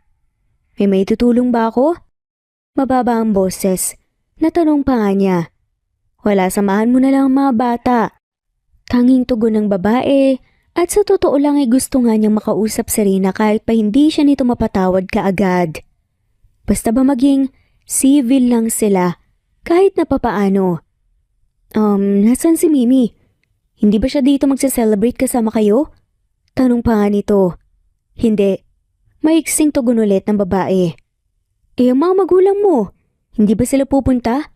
May tutulong ba ako? Mababa ang boses. Natanong pa nga niya. Wala, samahan mo na lang ang mga bata. Tanging tugon ng babae at sa totoo lang ay gusto nga niyang makausap si Reyna kahit pa hindi siya nito mapatawad kaagad. Basta ba maging civil lang sila kahit na papaano. Nasaan si Mimi? Hindi ba siya dito magse-celebrate kasama kayo? Tanong pa nga nito. Hindi. Maiksing tugon ulit ng babae. Ang mga magulang mo, hindi ba sila pupunta?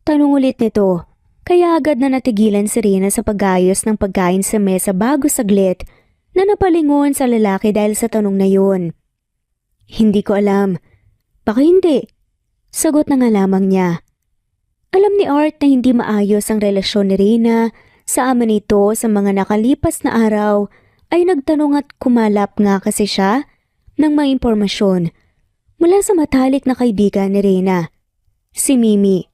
Tanong ulit nito. Kaya agad na natigilan si Rina sa pag-ayos ng pagkain sa mesa bago saglit na napalingon sa lalaki dahil sa tanong na yun. Hindi ko alam. Baka hindi. Sagot na nga lamang niya. Alam ni Art na hindi maayos ang relasyon ni Rina sa ama nito sa mga nakalipas na araw ay nagtanong at kumalap nga kasi siya ng mga impormasyon mula sa matalik na kaibigan ni Rina, si Mimi.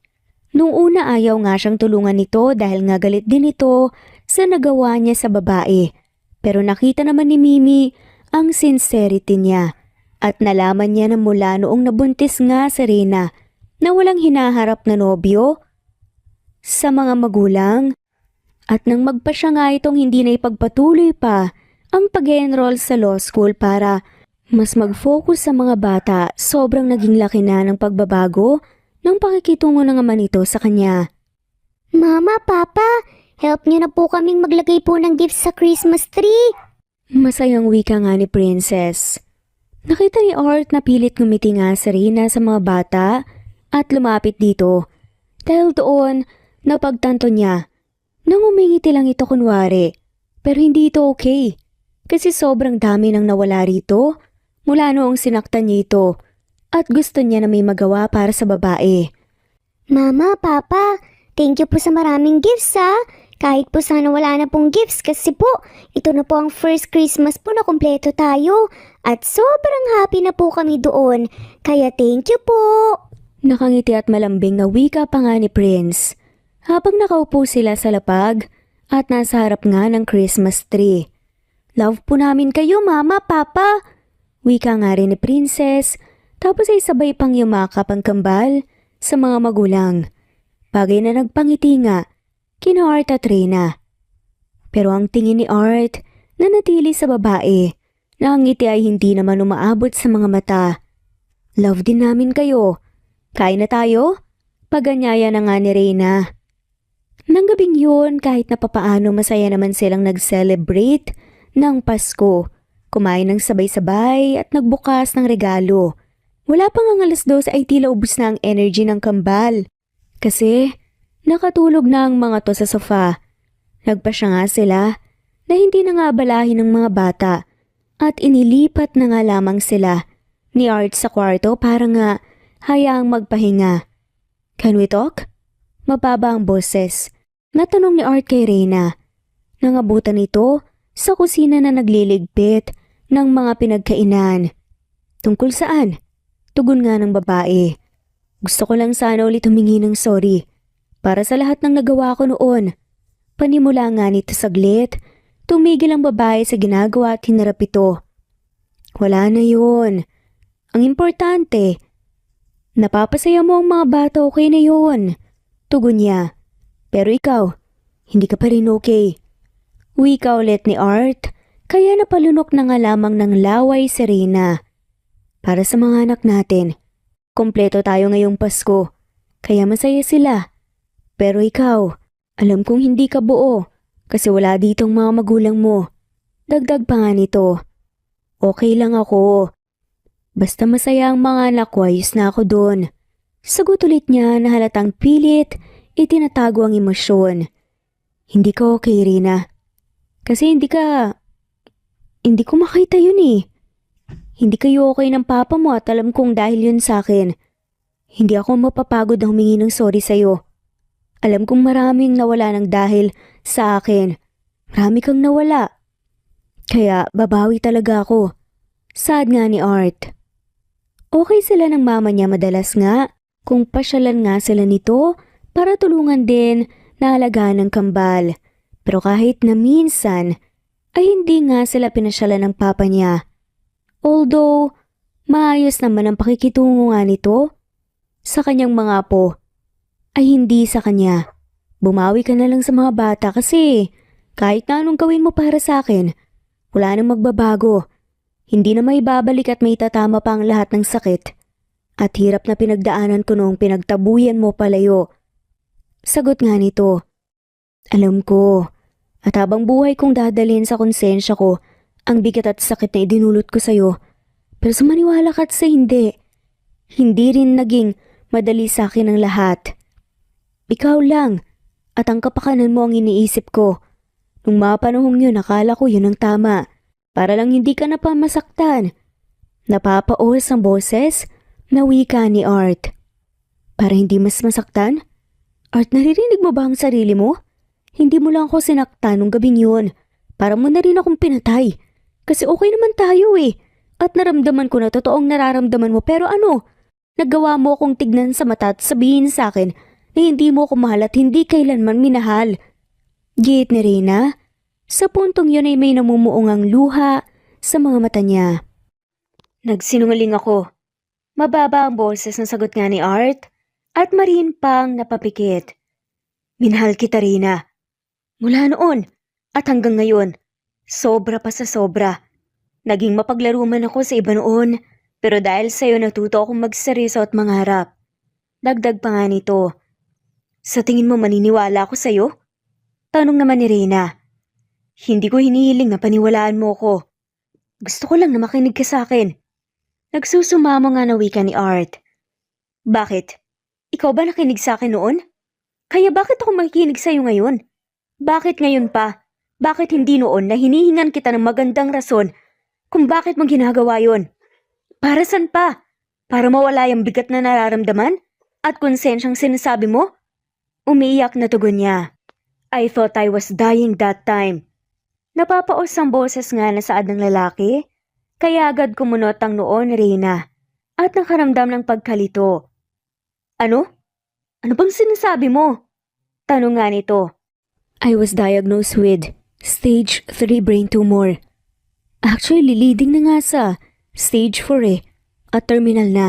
Noong una ayaw nga siyang tulungan nito dahil nga galit din ito sa nagawa niya sa babae. Pero nakita naman ni Mimi ang sincerity niya at nalaman niya na mula noong nabuntis nga si Rina na walang hinaharap na nobyo sa mga magulang at nang magpa siya nga itong hindi na ipagpatuloy pa ang pag-enroll sa law school para mas mag-focus sa mga bata, sobrang naging laki na ng pagbabago ng pakikitungo ng ama nito sa kanya. Mama, Papa, help niyo na po kaming maglagay po ng gifts sa Christmas tree. Masayang wika nga ni Princess. Nakita ni Art na pilit ngumiti nga si Rina sa mga bata at lumapit dito. Dahil doon, napagtanto niya na ngumingiti lang ito kunwari. Pero hindi ito okay. Kasi sobrang dami nang nawala rito mula noong sinaktan niya ito at gusto niya na may magawa para sa babae. Mama, Papa, thank you po sa maraming gifts ha. Kahit po sana wala na pong gifts kasi po, ito na po ang first Christmas po na kumpleto tayo. At sobrang happy na po kami doon. Kaya thank you po. Nakangiti at malambing na wika pa nga ni Prince habang nakaupo sila sa lapag at nasa harap nga ng Christmas tree. Love po namin kayo, Mama, Papa. Wika nga rin ni Princess, tapos ay sabay pang yumakap ang kambal sa mga magulang. Bagay na nagpangiti nga kina Art at Rina. Pero ang tingin ni Art na natili sa babae na ang ngiti ay hindi naman umaabot sa mga mata. Love din namin kayo. Kain na tayo? Paganyaya na nga ni Rina. Nang gabing yun, kahit na papaano masaya naman silang nag-celebrate ng Pasko. Kumain ng sabay-sabay at nagbukas ng regalo. Wala pang ang 2:00 ay tila ubos na ang energy ng kambal. Kasi nakatulog na ang mga to sa sofa. Nagpasya nga sila na hindi na nga abalahin ng mga bata at inilipat na nga lamang sila ni Art sa kwarto para nga hayaang magpahinga. Can we talk? Mababa ang boses. Natanong ni Art kay Reyna. Nangabutan ito sa kusina na nagliligpit ng mga pinagkainan. Tungkol saan? Tugon nga ng babae. Gusto ko lang sana ulit humingi ng sorry para sa lahat ng nagawa ko noon. Panimula nga nito saglit, tumigil ang babae sa ginagawa at hinarap ito. Wala na yun. Ang importante, napapasaya mo ang mga bata, okay na yun. Tugon niya. Pero ikaw, hindi ka pa rin okay. Wika ulit ni Art, kaya napalunok na nga lamang ng laway si Rina. Para sa mga anak natin, kompleto tayo ngayong Pasko, kaya masaya sila. Pero ikaw, alam kong hindi ka buo kasi wala ditong mga magulang mo. Dagdag pa nga nito. Okay lang ako. Basta masaya ang mga anak ko, ayos na ako doon. Sagot ulit niya na halatang pilit, itinatago ang emosyon. Hindi ka okay, Rina. Kasi hindi ko makita yun eh. Hindi kayo okay ng papa mo at alam kong dahil yun sa akin. Hindi ako mapapagod na humingi ng sorry sa'yo. Alam kong maraming nawala ng dahil sa akin. Marami kang nawala. Kaya babawi talaga ako. Sad nga ni Art. Okay sila ng mama niya madalas nga kung pasyalan nga sila nito para tulungan din na alagaan ng kambal. Pero kahit na minsan ay hindi nga sila pinasyalan ng papa niya. Although maayos naman ang pakikitungo nga nito sa kanyang mga apo, ay hindi sa kanya. Bumawi ka na lang sa mga bata kasi kahit na anong gawin mo para sa akin, wala nang magbabago. Hindi na may babalik at may tatama pa ang lahat ng sakit at hirap na pinagdaanan ko noong pinagtabuyan mo palayo. Sagot nga nito. Alam ko. At habang buhay kong dadalhin sa konsensya ko ang bigat at sakit na idinulot ko sa'yo. Pero sumaniwala ka at sa hindi. Hindi rin naging madali sa akin ang lahat. Ikaw lang at ang kapakanan mo ang iniisip ko. Nung mga panahong yun, akala ko yun ang tama. Para lang hindi ka napamasaktan. Napapaos ang boses na wika ni Art. Para hindi mas masaktan? Art, naririnig mo ba ang sarili mo? Hindi mo lang ako sinaktan nung gabing yun. Para mo na rin akong pinatay. Kasi okay naman tayo eh. At naramdaman ko na totoong nararamdaman mo. Pero ano? Nagawa mo akong tignan sa mata at sabihin sa akin na hindi mo ako mahal at hindi kailanman minahal. Git ni Reyna. Sa puntong yun ay may namumuong ang luha sa mga mata niya. Nagsinungaling ako. Mababa ang boses ng sagot nga ni Art at mariin pang napapikit. Minahal kita, Reyna. Mula noon at hanggang ngayon, sobra pa sa sobra. Naging mapaglaro man ako sa iba noon, pero dahil sa'yo natuto akong magseryoso at mangarap. Dagdag pa nga nito. Sa tingin mo maniniwala ako sa'yo? Tanong naman ni Reyna. Hindi ko hinihiling na paniwalaan mo ko. Gusto ko lang na makinig ka sa akin. Nagsusumamo nga na wika ni Art. Bakit? Ikaw ba nakinig sa akin noon? Kaya bakit ako makikinig sa'yo ngayon? Bakit ngayon pa? Bakit hindi noon na hinihingan kita ng magandang rason kung bakit mo ginagawa yon? Para saan pa? Para mawala yung bigat na nararamdaman? At konsensyang sinasabi mo? Umiiyak na tugon niya. I thought I was dying that time. Napapaos ang boses nga na saad ng lalaki, kaya agad kumunot ang noo ni Reyna at nakaramdam ng pagkalito. Ano? Ano bang sinasabi mo? Tanong nga nito. I was diagnosed with stage 3 brain tumor. Actually, leading na nga sa stage 4 at terminal na.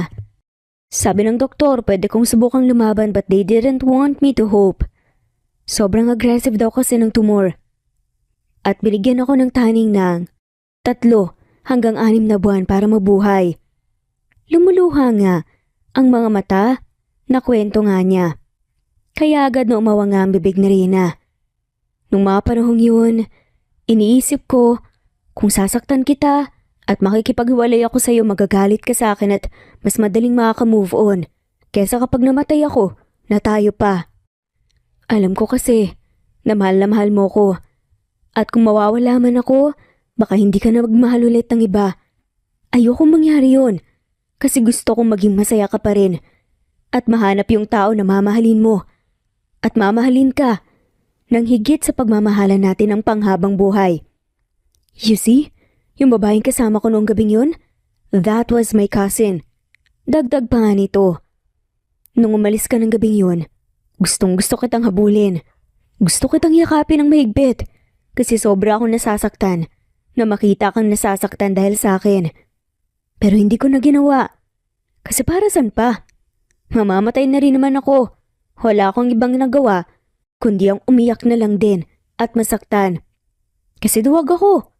Sabi ng doktor, pwede kong subukang lumaban but they didn't want me to hope. Sobrang aggressive daw kasi ng tumor. At binigyan ako ng taning ng 3 hanggang 6 na buwan para mabuhay. Lumuluha nga ang mga mata na kwento nga niya. Kaya agad na umawa nga ang bibig ni Reyna. Nung mga panahong yun, iniisip ko kung sasaktan kita at makikipaghiwalay ako sa iyo, magagalit ka sa akin at mas madaling makaka-move on kesa kapag namatay ako na tayo pa. Alam ko kasi na mahal mo ko at kung mawawala man ako, baka hindi ka na magmahal ulit ng iba. Ayokong mangyari yun kasi gusto kong maging masaya ka pa rin at mahanap yung tao na mamahalin mo at mamahalin ka nang higit sa pagmamahalan natin ang panghabang buhay. You see, yung babaeng kasama ko noong gabing yun, that was my cousin. Dagdag pa nga nito. Nung umalis ka ng gabing yun, gustong gusto kitang habulin. Gusto kitang yakapin ng mahigpit kasi sobra akong nasasaktan na makita kang nasasaktan dahil sa akin. Pero hindi ko na ginawa. Kasi para saan pa? Mamamatay na rin naman ako. Wala akong ibang nagawa kundi ang umiyak na lang din at masaktan. Kasi duwag ako.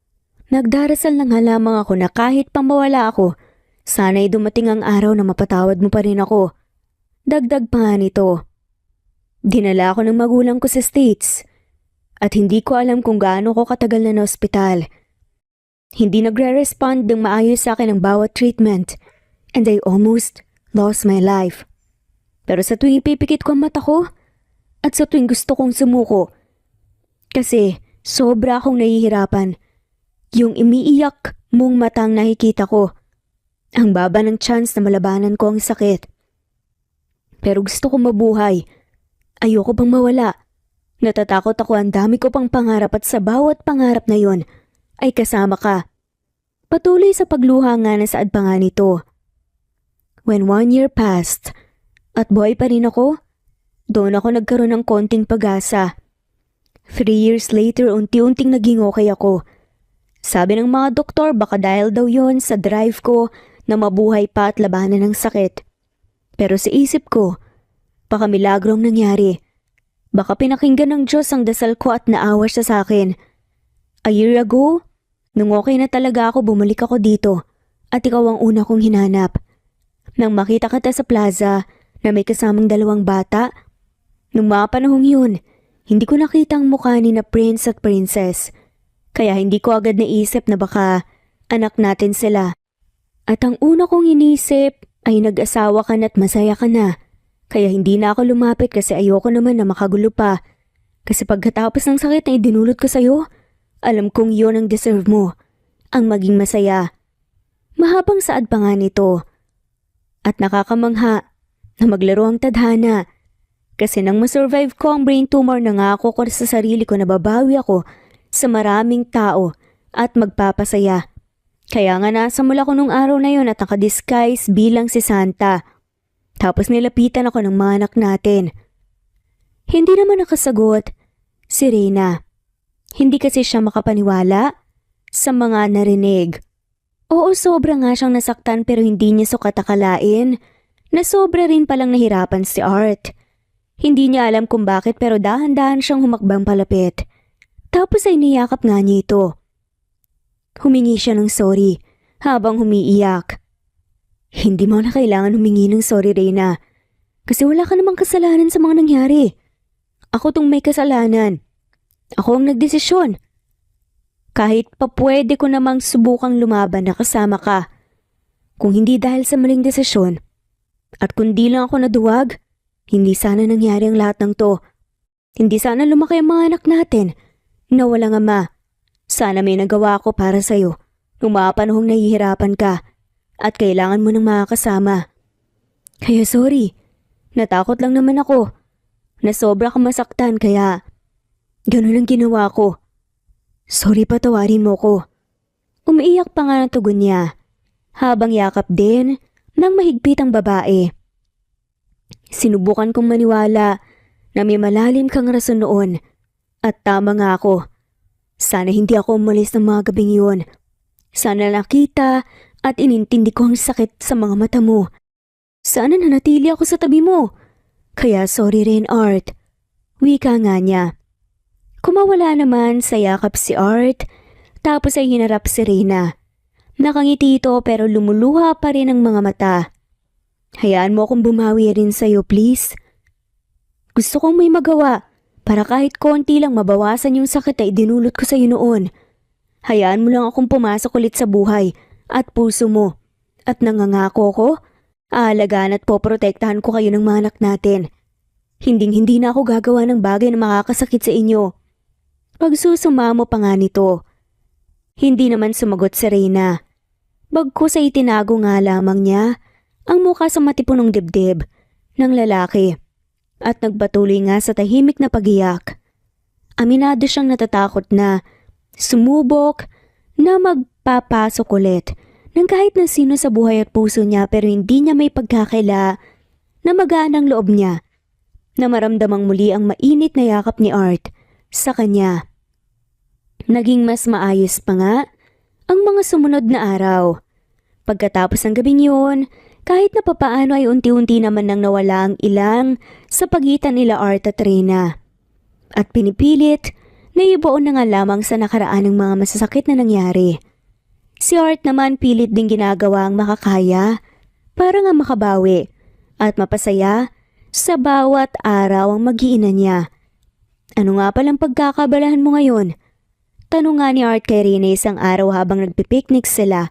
Nagdarasal lang lamang ako na kahit pa mawala ako, sana'y dumating ang araw na mapatawad mo pa rin ako. Dagdag pa nga nito. Dinala ako ng magulang ko sa States at hindi ko alam kung gaano ko katagal na ospital. Hindi nagre-respond ng maayos sa akin ang bawat treatment and I almost lost my life. Pero sa tuwing ipipikit ko ang mata ko at sa tuwing gusto kong sumuko, kasi sobra akong nahihirapan, yung umiiyak mong matang nakikita ko, ang baba ng chance na malabanan ko ang sakit. Pero gusto kong mabuhay. Ayoko bang mawala. Natatakot ako, ang dami ko pang pangarap at sa bawat pangarap na yon ay kasama ka. Patuloy sa pagluha nga na saad pa nga nito. When 1 year passed at buhay pa rin ako, doon ako nagkaroon ng konting pag-asa. 3 years later, unti-unting naging okay ako. Sabi ng mga doktor, baka dahil daw yon sa drive ko na mabuhay pa at labanan ng sakit. Pero sa isip ko, baka milagrong nangyari. Baka pinakinggan ng Diyos ang dasal ko at naawa siya sa akin. A year ago, nung okay na talaga ako, bumalik ako dito at ikaw ang una kong hinanap. Nang makita kita sa plaza na may kasamang 2 bata, nung mga panahong yun, hindi ko nakita ang mukha ni na prince at princess. Kaya hindi ko agad naisip na baka anak natin sila. At ang una kong inisip ay nag-asawa ka na at masaya ka na. Kaya hindi na ako lumapit kasi ayoko naman na makagulo pa. Kasi pagkatapos ng sakit na idinulot ko sa'yo, alam kong yun ang deserve mo, ang maging masaya. Mahabang saad pa nga nito. At nakakamangha na maglaro ang tadhana. Kasi nang masurvive ko ang brain tumor, nangako ko sa sarili ko na babawi ako sa maraming tao at magpapasaya. Kaya nga nasa mula ko nung araw na yun at nakadisguise bilang si Santa. Tapos nilapitan ako ng mga anak natin. Hindi naman nakasagot si Reyna. Hindi kasi siya makapaniwala sa mga narinig. Oo, sobra nga siyang nasaktan pero hindi niya sukat akalain na sobra rin palang nahirapan si Art. Hindi niya alam kung bakit pero dahan-dahan siyang humakbang palapit. Tapos ay niyakap nga niya ito. Humingi siya ng sorry habang humiiyak. Hindi mo na kailangan humingi ng sorry, Reyna. Kasi wala ka namang kasalanan sa mga nangyari. Ako tong may kasalanan. Ako ang nagdesisyon. Kahit pa pwede ko namang subukang lumaban na kasama ka. Kung hindi dahil sa maling desisyon, at kundi lang ako naduwag, hindi sana nangyari ang lahat ng to. Hindi sana lumaki ang mga anak natin na walang ama. Sana may nagawa ko para sa'yo nung mga panahong nahihirapan ka at kailangan mo ng mga kasama. Kaya sorry, natakot lang naman ako na sobra kang masaktan kaya ganun ang ginawa ko. Sorry, patawarin mo ko. Umiiyak pa nga ng tugon niya habang yakap din ng mahigpit ang babae. Sinubukan kong maniwala na may malalim kang rason noon at tama nga ako. Sana hindi ako umalis ng mga gabing yun. Sana nakita at inintindi ko ang sakit sa mga mata mo. Sana nanatili ako sa tabi mo. Kaya sorry rin, Art. Wika nga niya. Kumawala naman sa yakap si Art, tapos ay hinarap si Reyna. Nakangiti ito pero lumuluha pa rin ang mga mata. Hayaan mo akong bumawi rin sa'yo, please. Gusto kong may magawa para kahit konti lang mabawasan yung sakit na idinulot ko sa'yo noon. Hayaan mo lang akong pumasok ulit sa buhay at puso mo. At nangangako ko, aalagaan at poprotektahan ko kayo ng mga anak natin. Hinding-hindi na ako gagawa ng bagay na makakasakit sa inyo. Pagsusumamo pa nga nito. Hindi naman sumagot si Reyna. Bagkus ay itinago nga lamang niya ang mukha sa matipunong dibdib ng lalaki at nagpatuloy nga sa tahimik na pagiyak. Aminado siyang natatakot na sumubok na magpapasok ulit ng kahit na sino sa buhay at puso niya pero hindi niya may pagkakaila na magaan ang loob niya na maramdamang muli ang mainit na yakap ni Art sa kanya. Naging mas maayos pa nga ang mga sumunod na araw. Pagkatapos ng gabing yun, kahit na papaano ay unti-unti naman nang nawala ang ilang sa pagitan nila Art at Reyna. At pinipilit na ibuon na nga lamang sa nakaraan ng mga masasakit na nangyari. Si Art naman pilit din ginagawa ang makakaya para nga makabawi at mapasaya sa bawat araw ang mag-iina niya. Ano nga palang pagkakabalahan mo ngayon? Tanong nga ni Art kay Reyna isang araw habang nagpipiknik sila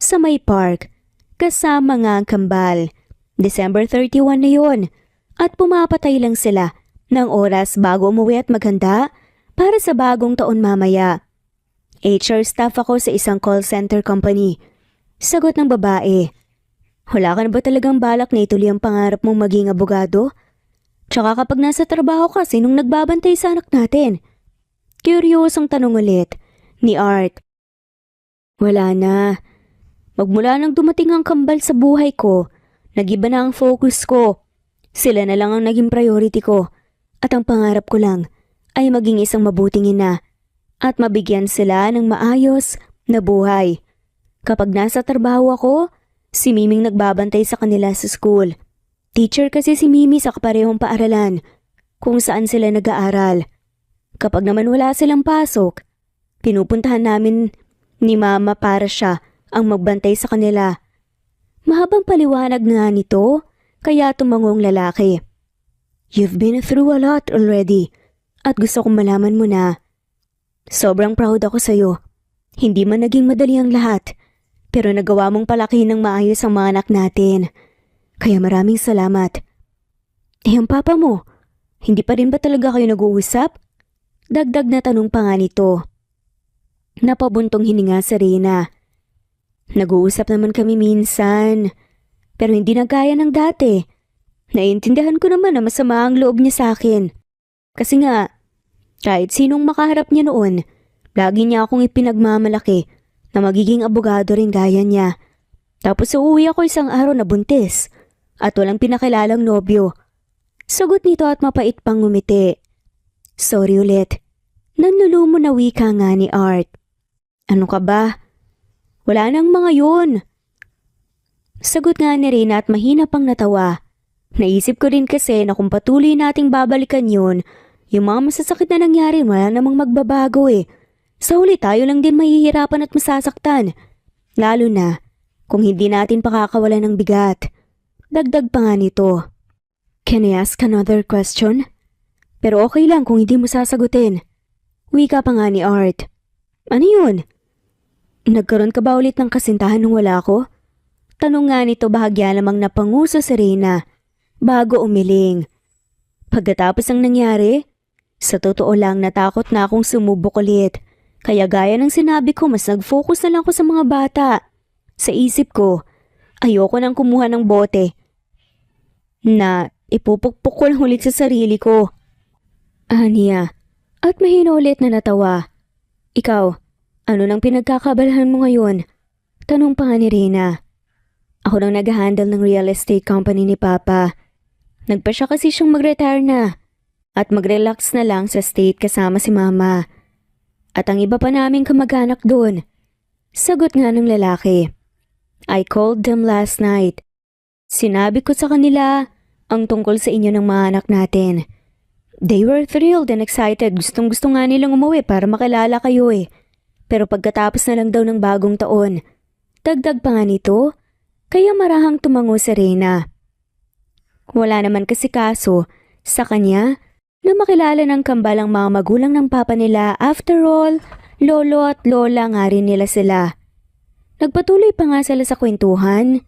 sa may park kasama nga ang kambal. December 31 na yun at pumapatay lang sila ng oras bago umuwi at maghanda para sa bagong taon mamaya. HR staff ako sa isang call center company. Sagot ng babae. Wala ka na ba talagang balak na ituloy ang pangarap mong maging abogado? Tsaka kapag nasa trabaho ka, sinong nagbabantay sa anak natin? Kuryosong tanong ulit ni Art. Wala na. Magmula nang dumating ang kambal sa buhay ko, nagiba na ang focus ko. Sila na lang ang naging priority ko. At ang pangarap ko lang ay maging isang mabuting ina at mabigyan sila ng maayos na buhay. Kapag nasa trabaho ako, si Miming nagbabantay sa kanila sa school. Teacher kasi si Mimi sa kaparehong paaralan kung saan sila nag-aaral. Kapag naman wala silang pasok, pinupuntahan namin ni Mama para siya ang magbantay sa kanila. Mahabang paliwanag nga nito, kaya tumangong lalaki. You've been through a lot already. At gusto kong malaman mo na sobrang proud ako sa'yo. Hindi man naging madali ang lahat, pero nagawa mong palakihin ng maayos ang mga anak natin. Kaya maraming salamat. Ang papa mo, hindi pa rin ba talaga kayo nag-uusap? Dagdag na tanong pa nga nito. Napabuntong hininga si Reyna. Nag-uusap naman kami minsan, pero hindi na gaya ng dati. Naiintindihan ko naman na masama ang loob niya sa akin. Kasi nga, kahit sinong makaharap niya noon, lagi niya akong ipinagmamalaki na magiging abogado rin gaya niya. Tapos uuwi ako isang araw na buntis at walang pinakilalang nobyo. Sagot nito at mapait pang ngumiti. Sorry ulit. Nanlulumo na wika nga ni Art. Ano ka ba? Wala nang mga yun. Sagot nga ni Reyna at mahina pang natawa. Naisip ko rin kasi na kung patuloy nating babalikan yun, yung mga masasakit na nangyari wala namang magbabago eh. Sa huli tayo lang din mahihirapan at masasaktan. Lalo na kung hindi natin pakakawalan ng bigat. Dagdag pa nga nito. Can I ask another question? Pero okay lang kung hindi mo sasagutin. Wika pa nga ni Art. Ano yun? Nagkaroon ka ba ulit ng kasintahan nung wala ko? Tanong nga nito bahagya namang napanguso si Reyna bago umiling. Pagkatapos ang nangyari, sa totoo lang natakot na akong sumubok ulit. Kaya gaya ng sinabi ko, mas nag-focus na lang ako sa mga bata. Sa isip ko, ayoko nang kumuha ng bote na ipupukpok ko lang ulit sa sarili ko. Aniya, at mahina ulit na natawa. Ikaw, ano nang pinagkakabalahan mo ngayon? Tanong pa nga ni Reyna. Ako nang nag-handle ng real estate company ni Papa. Nagpa siya kasi siyang mag-retire na at mag-relax na lang sa state kasama si Mama. At ang iba pa naming kamag-anak doon. Sagot nga ng lalaki. I called them last night. Sinabi ko sa kanila ang tungkol sa inyo ng mga anak natin. They were thrilled and excited. Gustong-gusto nga nilang umuwi para makilala kayo eh. Pero pagkatapos na lang daw ng bagong taon, dagdag pa nga nito, kaya marahang tumango si Reyna. Wala naman kasi kaso sa kanya na makilala ng kambal ang mga magulang ng papa nila. After all, lolo at lola nga rin nila sila. Nagpatuloy pa nga sila sa kwentuhan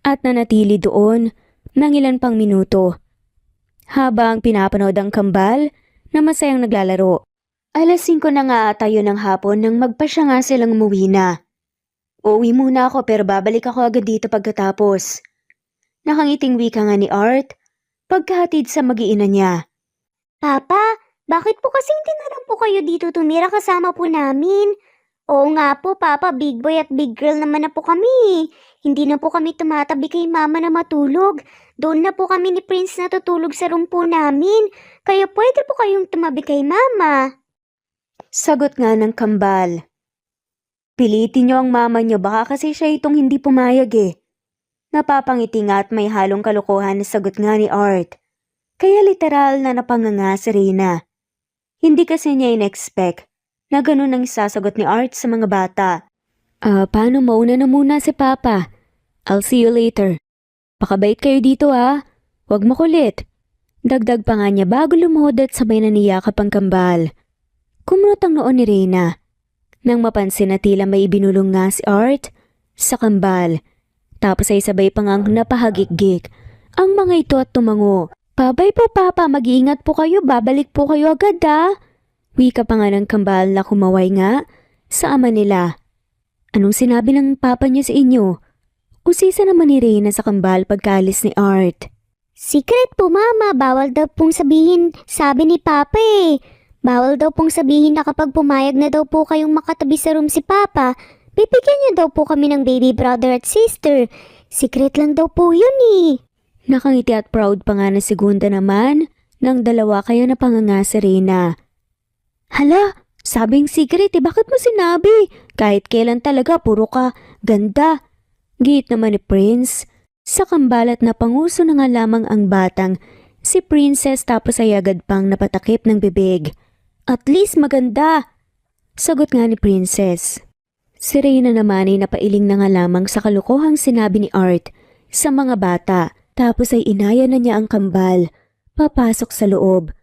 at nanatili doon ng ilan pang minuto. Habang pinapanood ang kambal na masayang naglalaro. Alas 5 na nga tayo ng hapon nang magpasya nga silang umuwi na. Uuwi muna ako pero babalik ako agad dito pagkatapos. Nakangiting wika nga ni Art pagkahatid sa mag-iina niya. Papa, bakit po kasi hindi na lang po kayo dito tumira kasama po namin? Oo nga po, Papa, big boy at big girl naman na po kami. Hindi na po kami tumatabi kay Mama na matulog. Doon na po kami ni Prince na tutulog sa room po namin. Kaya pwede po kayong tumabi kay Mama. Sagot nga ng kambal. Pilitin niyo ang mama niyo, baka kasi siya itong hindi pumayag eh. Napapangiti nga at may halong kalokohan na sagot nga ni Art. Kaya literal na napanganga si Reyna. Hindi kasi niya in-expect na ganun ang isasagot ni Art sa mga bata. Paano mauna na muna si Papa? I'll see you later. Pakabait kayo dito ha. Huwag makulit. Dagdag pa nga niya bago lumuhod at sabay na niyakap ang kambal. Kumurot ang noon ni Reyna. Nang mapansin na tila may ibinulong nga si Art sa kambal. Tapos ay sabay pa ngang napahagik-gik ang mga ito at tumango. Babay po Papa, mag-iingat po kayo, babalik po kayo agad ha. Wika pa nga ng kambal na kumaway nga sa ama nila. Anong sinabi ng papa niyo sa inyo? Usisa naman ni Reyna sa kambal pagkaalis ni Art. Secret po Mama, bawal daw pong sabihin, sabi ni Papa eh. Bawal daw pong sabihin na kapag pumayag na daw po kayong makatabi sa room si Papa, bibigyan niyo daw po kami ng baby brother at sister. Secret lang daw po yun eh. Nakangiti at proud pa nga na segunda naman ng dalawa kaya napanganga si Reyna. Hala, sabing secret eh, bakit mo sinabi? Kahit kailan talaga puro ka ganda. Giit naman ni Prince. Sa kambal at napanguso na nga lamang ang batang si Princess tapos ay agad pang napatakip ng bibig. At least maganda. Sagot nga ni Princess. Si Reyna naman ay napailing na nga lamang sa kalokohang sinabi ni Art sa mga bata. Tapos ay inaya na niya ang kambal, papasok sa loob.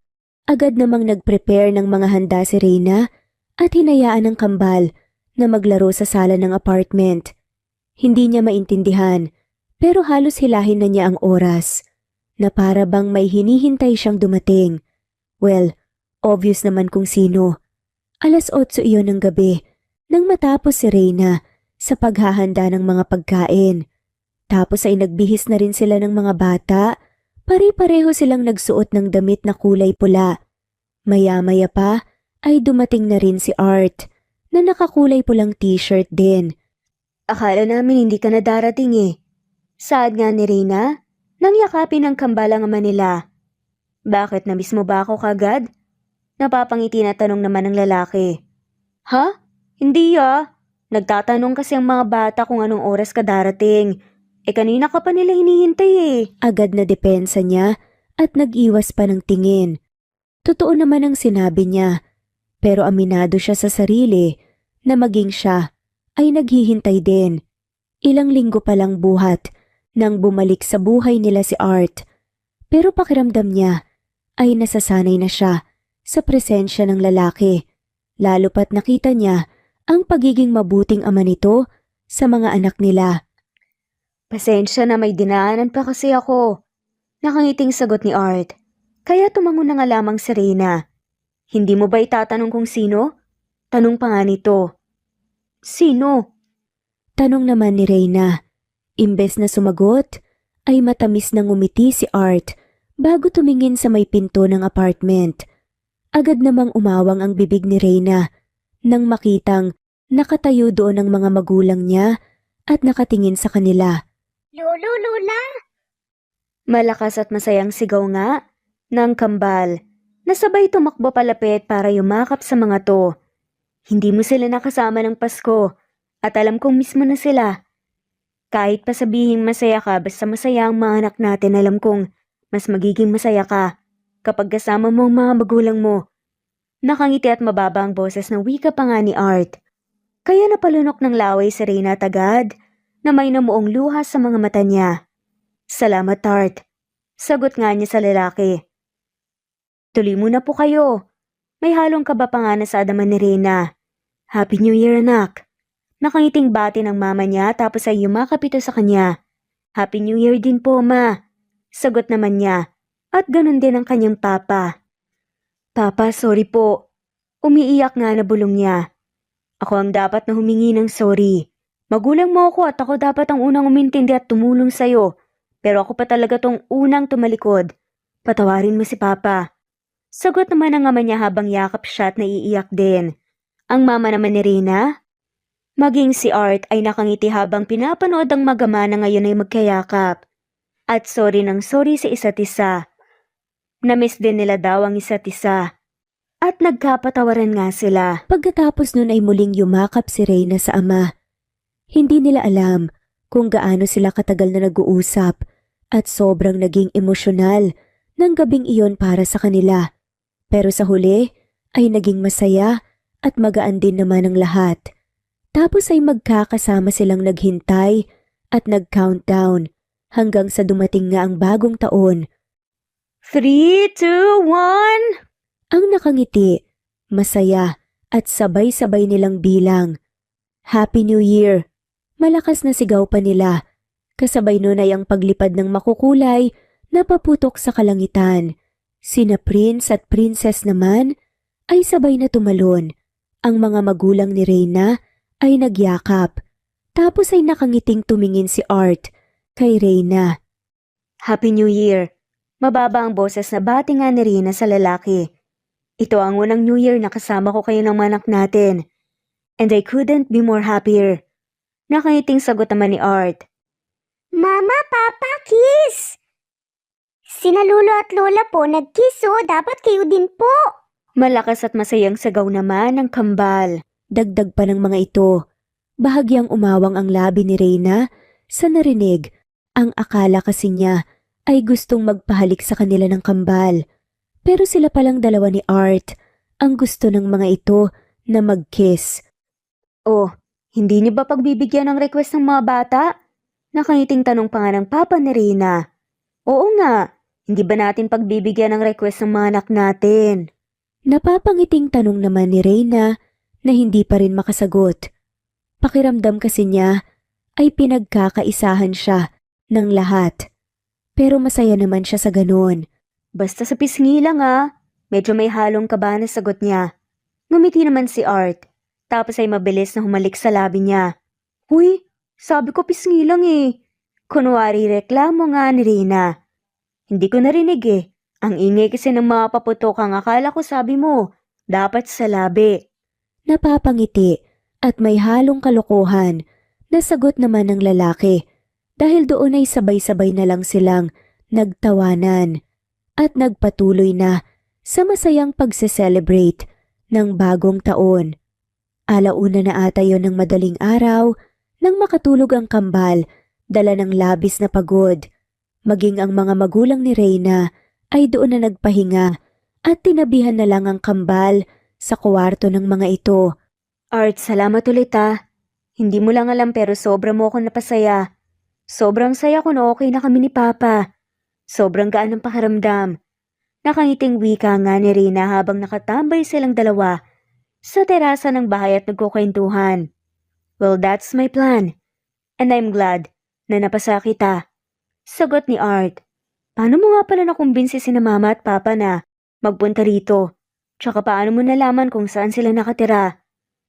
Agad namang nag-prepare ng mga handa si Reyna at hinayaan ng kambal na maglaro sa sala ng apartment. Hindi niya maintindihan pero halos hilahin na niya ang oras na para bang may hinihintay siyang dumating. Well, obvious naman kung sino. 8:00 iyon ng gabi nang matapos si Reyna sa paghahanda ng mga pagkain. Tapos ay nagbihis na rin sila ng mga bata. Pare-pareho silang nagsuot ng damit na kulay pula. Maya-maya pa ay dumating na rin si Art na nakakulay pulang t-shirt din. Akala namin hindi ka na darating eh. Saad nga ni Reyna nang yakapin ng kambal ang ama nila. Bakit, na-miss mo ba ako kagad? Napapangiti na tanong naman ng lalaki. Ha? Hindi ah. Nagtatanong kasi ang mga bata kung anong oras ka darating. Kanina ka pa nila hinihintay eh. Agad na depensa niya at nag-iwas pa ng tingin. Totoo naman ang sinabi niya, pero aminado siya sa sarili na maging siya ay naghihintay din. Ilang linggo pa lang buhat nang bumalik sa buhay nila si Art. Pero pakiramdam niya ay nasasanay na siya sa presensya ng lalaki, lalo pat nakita niya ang pagiging mabuting ama nito sa mga anak nila. Pasensya na, may dinaanan pa kasi ako. Nakangiting sagot ni Art. Kaya tumango na nga lamang si Reyna. Hindi mo ba itatanong kung sino? Tanong pa nga nito. Sino? Tanong naman ni Reyna. Imbes na sumagot, ay matamis na ngumiti si Art bago tumingin sa may pinto ng apartment. Agad namang umawang ang bibig ni Reyna nang makitang nakatayo doon ang mga magulang niya at nakatingin sa kanila. Lolo, Lola! Malakas at masayang sigaw nga ng kambal na sabay tumakbo palapit para yumakap sa mga to. Hindi mo sila nakasama ng Pasko at alam kong mismo na sila. Kahit pa sabihin masaya ka, basta masaya ang mga anak natin, alam kong mas magiging masaya ka kapag kasama mo ang mga magulang mo. Nakangiti at mababa ang boses na wika pa nga ni Art. Kaya napalunok ng laway si Reyna agad na may namuong luha sa mga mata niya. Salamat, Art. Sagot nga niya sa lalaki. Tuloy muna po kayo. May halong kaba pa nga na sa adaman ni Reyna. Happy New Year, anak. Nakangiting bati ng mama niya tapos ay yumakap ito sa kanya. Happy New Year din po, ma. Sagot naman niya. At ganun din ang kanyang papa. Papa, sorry po. Umiiyak nga na bulong niya. Ako ang dapat na humingi ng sorry. Magulang mo ako at ako dapat ang unang umintindi at tumulong sa'yo. Pero ako pa talaga tong unang tumalikod. Patawarin mo si Papa. Sagot naman ang ama niya habang yakap siya at naiiyak din. Ang mama naman ni Reyna, maging si Art ay nakangiti habang pinapanood ang mag-ama na ngayon ay magkayakap. At sorry ng sorry sa isa't isa. Namiss din nila daw ang isa't isa. At nagkapatawaran nga sila. Pagkatapos nun ay muling yumakap si Reyna sa ama. Hindi nila alam kung gaano sila katagal na nag-uusap at sobrang naging emosyonal ng gabing iyon para sa kanila. Pero sa huli ay naging masaya at magaan din naman ang lahat. Tapos ay magkakasama silang naghintay at nag-countdown hanggang sa dumating nga ang bagong taon. 3, 2, 1! Ang nakangiti, masaya at sabay-sabay nilang bilang. Happy New Year! Malakas na sigaw pa nila. Kasabay nun ay ang paglipad ng makukulay na paputok sa kalangitan. Sina Prince at Princess naman ay sabay na tumalon. Ang mga magulang ni Reyna ay nagyakap. Tapos ay nakangiting tumingin si Art kay Reyna. Happy New Year! Mababa ang boses na bati nga ni Reyna sa lalaki. Ito ang unang New Year na kasama ko kayo ng manak natin. And I couldn't be more happier. Nakangiting sagot naman ni Art. Mama, Papa, kiss! Sina Lolo at Lola po nag-kiss dapat kayo din po. Malakas at masayang sagaw naman ng kambal. Dagdag pa ng mga ito. Bahagyang umawang ang labi ni Reyna sa narinig. Ang akala kasi niya ay gustong magpahalik sa kanila ng kambal. Pero sila palang dalawa ni Art ang gusto ng mga ito na mag-kiss. Oh, hindi niyo ba pagbibigyan ng request ng mga bata? Nakangiting tanong pa nga ng papa ni Reyna. Oo nga, Hindi ba natin pagbibigyan ng request ng mga anak natin? Napapangiting tanong naman ni Reyna na hindi pa rin makasagot. Pakiramdam kasi niya ay pinagkakaisahan siya ng lahat. Pero masaya naman siya sa ganun. Basta sa pisngi lang medyo may halong kaba na sagot niya. Ngumiti naman si Art, tapos ay mabilis na humalik sa labi niya. Huy, sabi ko pisngi lang Kunwari reklamo nga ni Reyna. Hindi ko narinig Ang ingay kasi ng mga paputok ang akala ko sabi mo, dapat sa labi. Napapangiti at may halong kalokohan na sagot naman ng lalaki dahil doon ay sabay-sabay na lang silang nagtawanan at nagpatuloy na sa masayang pagse-celebrate ng bagong taon. Alauna na ata yon ng madaling araw nang makatulog ang kambal, dala ng labis na pagod. Maging ang mga magulang ni Reyna ay doon na nagpahinga at tinabihan na lang ang kambal sa kwarto ng mga ito. Art, salamat ulit Hindi mo lang alam pero sobra mo ako napasaya. Sobrang saya ko na okay na kami ni Papa. Sobrang gaan ng pakiramdam. Nakangiting wika nga ni Reyna habang nakatambay silang dalawa sa terasa ng bahay at nagkukwentuhan. Well, that's my plan. And I'm glad na napasa kita. Sagot ni Art. Paano mo nga pala nakumbinsi sina Mama at Papa na magpunta rito? Tsaka paano mo nalaman kung saan sila nakatira?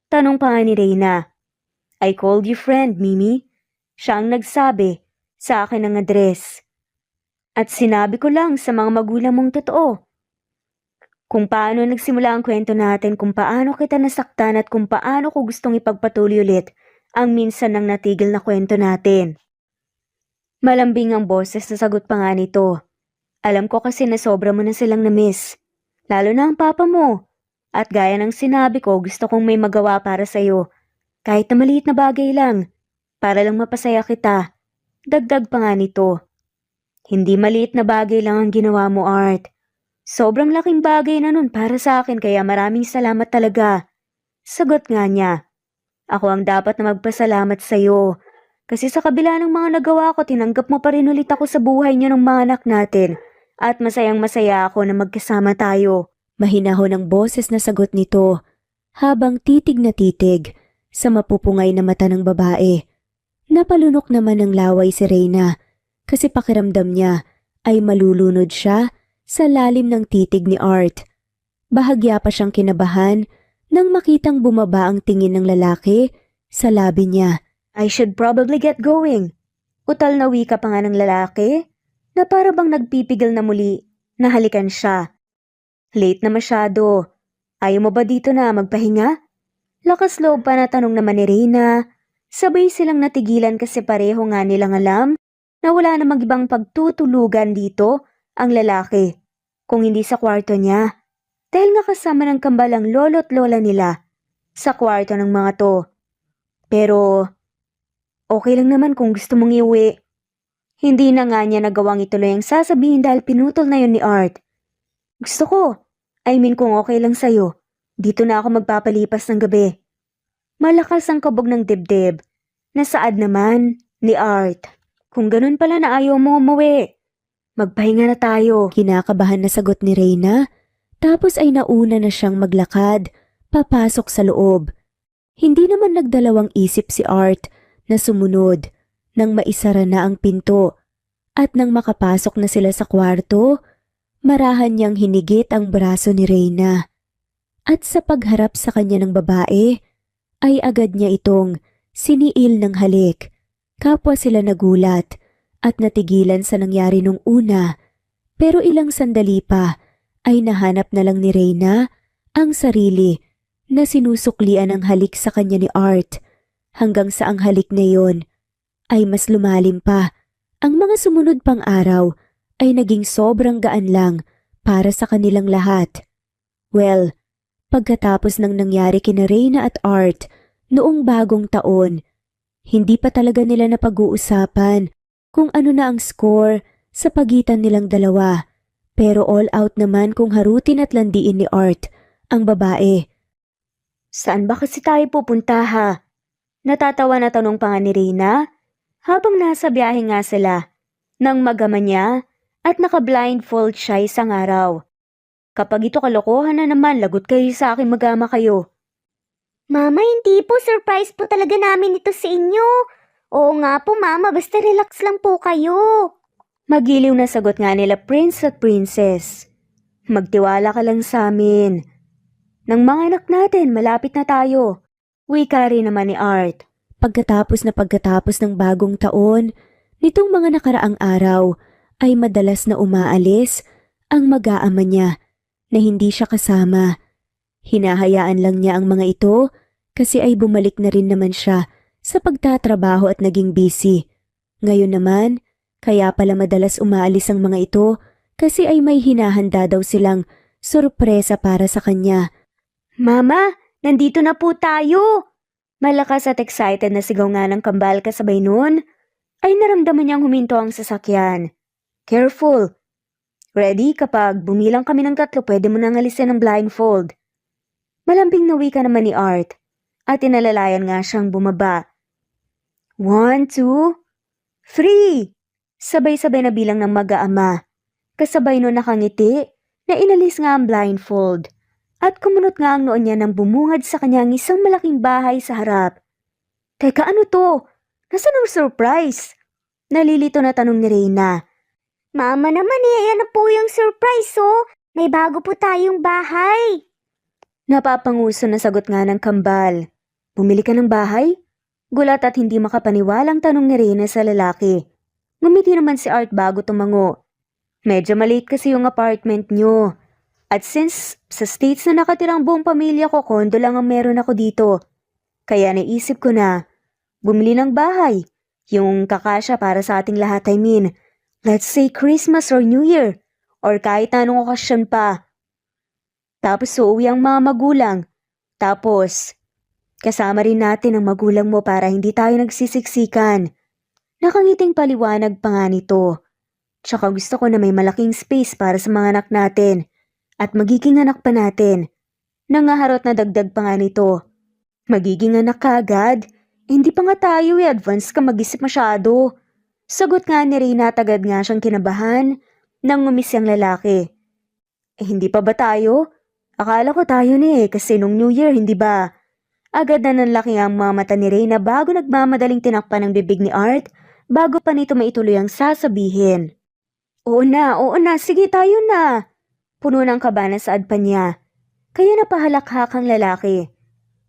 Tanong pa nga ni Reyna. I called you friend, Mimi. Siya ang nagsabi sa akin ng address. At sinabi ko lang sa mga magulang mong totoo. Kung paano nagsimula ang kwento natin, kung paano kita nasaktan at kung paano ko gustong ipagpatuloy ulit ang minsan nang natigil na kwento natin. Malambing ang boses na sagot pa nga nito. Alam ko kasi na sobra mo na silang na-miss. Lalo na ang papa mo. At gaya ng sinabi ko, gusto kong may magawa para sa'yo. Kahit na maliit na bagay lang. Para lang mapasaya kita. Dagdag pa nga nito. Hindi maliit na bagay lang ang ginawa mo, Art. Sobrang laking bagay na nun para sa akin kaya maraming salamat talaga. Sagot nga niya. Ako ang dapat na magpasalamat sa'yo. Kasi sa kabila ng mga nagawa ko, tinanggap mo pa rin ulit ako sa buhay niyo ng mga anak natin. At masayang masaya ako na magkasama tayo. Mahinahon ang boses na sagot nito habang titig na titig sa mapupungay na mata ng babae. Napalunok naman ng laway si Reyna kasi pakiramdam niya ay malulunod siya sa lalim ng titig ni Art. Bahagya pa siyang kinabahan nang makitang bumaba ang tingin ng lalaki sa labi niya. I should probably get going. Utal na wika pa nga ng lalaki na para bang nagpipigil na muli na halikan siya. Late na masyado. Ayaw mo ba dito na magpahinga? Lakas loob pa na tanong naman ni Reyna. Sabay silang natigilan kasi pareho nga nilang alam na wala namang ibang pagtutulugan dito ang lalaki kung hindi sa kwarto niya. Dahil nga kasama ng kambalang lolo't lola nila sa kwarto ng mga to. Pero okay lang naman kung gusto mong iuwi. Hindi na nga niya nagawang ituloy ang sasabihin dahil pinutol na yun ni Art. Gusto ko. I mean kung okay lang sa'yo. Dito na ako magpapalipas ng gabi. Malakas ang kabog ng dibdib. Nasaad naman ni Art. Kung ganun pala na ayaw mo umuwi. Magpahinga na tayo. Kinakabahan na sagot ni Reyna. Tapos ay nauna na siyang maglakad, papasok sa loob. Hindi naman nagdalawang isip si Art na sumunod nang maisara na ang pinto. At nang makapasok na sila sa kwarto, marahan niyang hinigit ang braso ni Reyna. At sa pagharap sa kanya ng babae, ay agad niya itong siniil ng halik. Kapwa sila nagulat at natigilan sa nangyari nung una. Pero ilang sandali pa ay nahanap na lang ni Reyna ang sarili na sinusuklian ang halik sa kanya ni Art. Hanggang sa ang halik na yon ay mas lumalim pa. Ang mga sumunod pang araw ay naging sobrang gaan lang para sa kanilang lahat. Well, pagkatapos ng nangyari kina Reyna at Art noong bagong taon, hindi pa talaga nila napag-uusapan kung ano na ang score sa pagitan nilang dalawa. Pero all out naman kung harutin at landiin ni Art ang babae. Saan ba kasi tayo pupunta ha? Natatawa na tanong pa nga ni Reyna habang nasa biyahe nga sila. Nang magama niya at naka-blindfold siya isang araw. Kapag ito kalokohan na naman, lagot kayo sa akin mag-ama kayo. Mama, hindi po. Surprise po talaga namin ito sa inyo. Oo nga po, Mama. Basta relax lang po kayo. Magiliw na sagot nga nila Prince at Princess. Magtiwala ka lang sa amin. Nang mga anak natin, malapit na tayo. Wika rin naman ni Art. Pagkatapos ng bagong taon, nitong mga nakaraang araw ay madalas na umaalis ang mag-aama niya na hindi siya kasama. Hinahayaan lang niya ang mga ito kasi ay bumalik na rin naman siya sa pagtatrabaho at naging busy. Ngayon naman, kaya pala madalas umaalis ang mga ito kasi ay may hinahanda daw silang sorpresa para sa kanya. Mama, nandito na po tayo! Malakas at excited na sigaw nga ng kambal kasabay noon, ay naramdaman niyang huminto ang sasakyan. Careful! Ready? Kapag bumilang kami ng 3, pwede mo nang alisin ang blindfold. Malambing na wika naman ni Art at inalalayan nga siyang bumaba. 1, 2, 3! Sabay-sabay na bilang ng mag-aama. Kasabay noon nakangiti na inalis nga ang blindfold at kumunot nga ang noon niya nang bumungad sa kanyang isang malaking bahay sa harap. Teka, ano to? Nasaan ang surprise? Nalilito na tanong ni Reyna. Mama naman ayan na po yung surprise, oh. May bago po tayong bahay. Napapanguso na sagot nga ng kambal. Bumili ka ng bahay? Gulat at hindi makapaniwalang tanong ni Reyna sa lalaki. Ngumiti naman si Art bago tumango. Medyo maliit kasi yung apartment nyo. At since sa States na nakatirang buong pamilya ko, kondo lang ang meron ako dito. Kaya naisip ko na bumili ng bahay. Yung kakasya para sa ating lahat, I mean. Let's say Christmas or New Year. Or kahit anong okasyon pa. Tapos uuwi ang mga magulang. Tapos, kasama rin natin ang magulang mo para hindi tayo nagsisiksikan. Nakangiting paliwanag pa nga nito. Tsaka gusto ko na may malaking space para sa mga anak natin. At magiging anak pa natin. Nangaharot na dagdag pa nga nito. Magiging anak ka agad? Hindi pa nga tayo advance ka mag-isip masyado. Sagot nga ni Reyna at agad nga siyang kinabahan nang ngumisi ang lalaki. Hindi pa ba tayo? Akala ko tayo na kasi nung New Year, hindi ba? Agad na nanlaki ang mga mata ni Reyna bago nagmamadaling tinakpan ng bibig ni Art bago pa nito maituloy ang sasabihin. Oo na, sige tayo na. Puno ng kaba na saad pa niya. Kaya napahalakhak ang lalaki.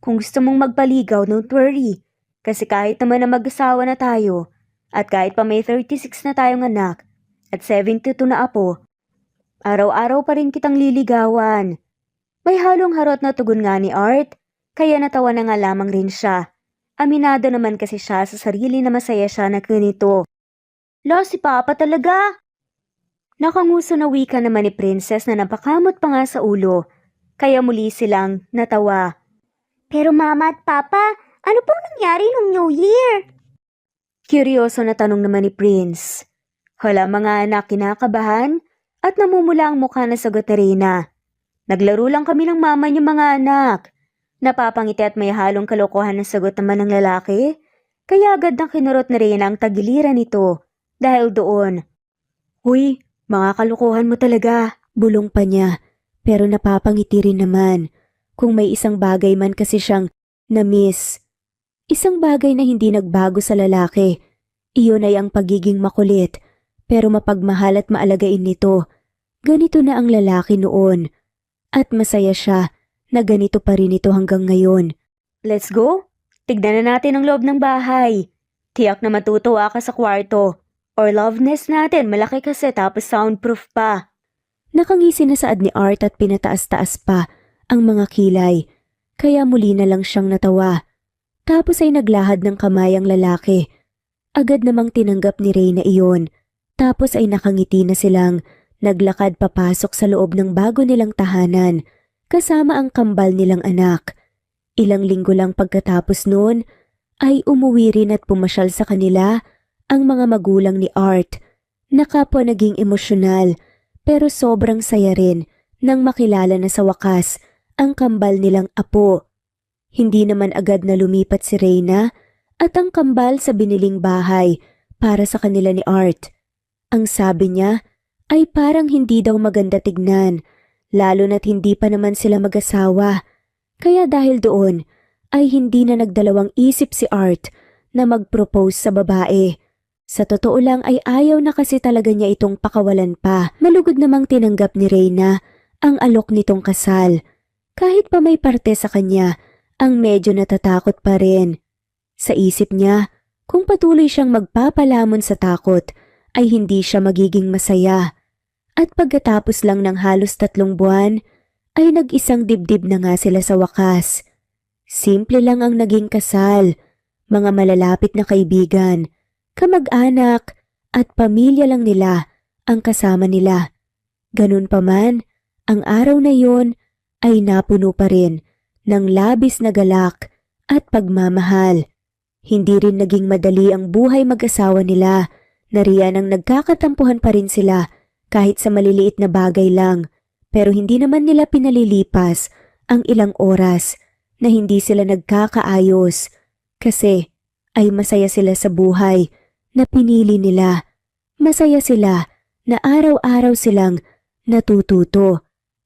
Kung gusto mong magpaligaw, don't worry. Kasi kahit naman na mag-asawa na tayo, at kahit pa may 36 na tayong anak, at 72 na apo, araw-araw pa rin kitang liligawan. May halong harot na tugon nga ni Art, kaya natawa na nga lamang rin siya. Aminado naman kasi siya sa sarili na masaya siya na ganito. Lo, si Papa talaga! Nakanguso na wika naman ni Princess na napakamot pa nga sa ulo, kaya muli silang natawa. Pero Mama at Papa, ano pong nangyari nung New Year? Kuryoso na tanong naman ni Prince. Hala mga anak, kinakabahan at namumula ang mukha na sagot ni Reyna. Naglaro lang kami ng mama niyo mga anak. Napapangiti at may halong kalokohan na sagot naman ng lalaki, kaya agad nang kinurot ni Reyna ang tagiliran nito dahil doon. Huy, mga kalokohan mo talaga, bulong pa niya, pero napapangiti rin naman kung may isang bagay man kasi siyang na-miss. Isang bagay na hindi nagbago sa lalaki, iyon ay ang pagiging makulit, pero mapagmahal at maalagain nito. Ganito na ang lalaki noon, at masaya siya na ganito pa rin ito hanggang ngayon. Let's go? Tignan na natin ang loob ng bahay. Tiyak na matutuwa ka sa kwarto. Or love nest natin, malaki kasi tapos soundproof pa. Nakangisi na saad ni Art at pinataas-taas pa ang mga kilay, kaya muli na lang siyang natawa. Tapos ay naglahad ng kamay ang lalaki. Agad namang tinanggap ni Reyna iyon, tapos ay nakangiti na silang naglakad papasok sa loob ng bago nilang tahanan, kasama ang kambal nilang anak. Ilang linggo lang pagkatapos noon, ay umuwi rin at pumasyal sa kanila ang mga magulang ni Art, na kapwa naging emosyonal pero sobrang saya rin nang makilala na sa wakas ang kambal nilang apo. Hindi naman agad na lumipat si Reyna at ang kambal sa biniling bahay para sa kanila ni Art. Ang sabi niya ay parang hindi daw maganda tignan, lalo na't hindi pa naman sila mag-asawa. Kaya dahil doon ay hindi na nagdalawang isip si Art na mag-propose sa babae. Sa totoo lang ay ayaw na kasi talaga niya itong pakawalan pa. Malugod namang tinanggap ni Reyna ang alok nitong kasal. Kahit pa may parte sa kanya ang medyo natatakot pa rin. Sa isip niya, kung patuloy siyang magpapalamon sa takot, ay hindi siya magiging masaya. At pagkatapos lang ng halos 3 buwan, ay nag-isang dibdib na nga sila sa wakas. Simple lang ang naging kasal, mga malalapit na kaibigan, kamag-anak at pamilya lang nila ang kasama nila. Ganun pa man, ang araw na yon ay napuno pa rin ng labis na galak at pagmamahal. Hindi rin naging madali ang buhay mag-asawa nila, nariyan ang nagkakatampuhan pa rin sila kahit sa maliliit na bagay lang, pero hindi naman nila pinalilipas ang ilang oras na hindi sila nagkakaayos kasi ay masaya sila sa buhay na pinili nila. Masaya sila na araw-araw silang natututo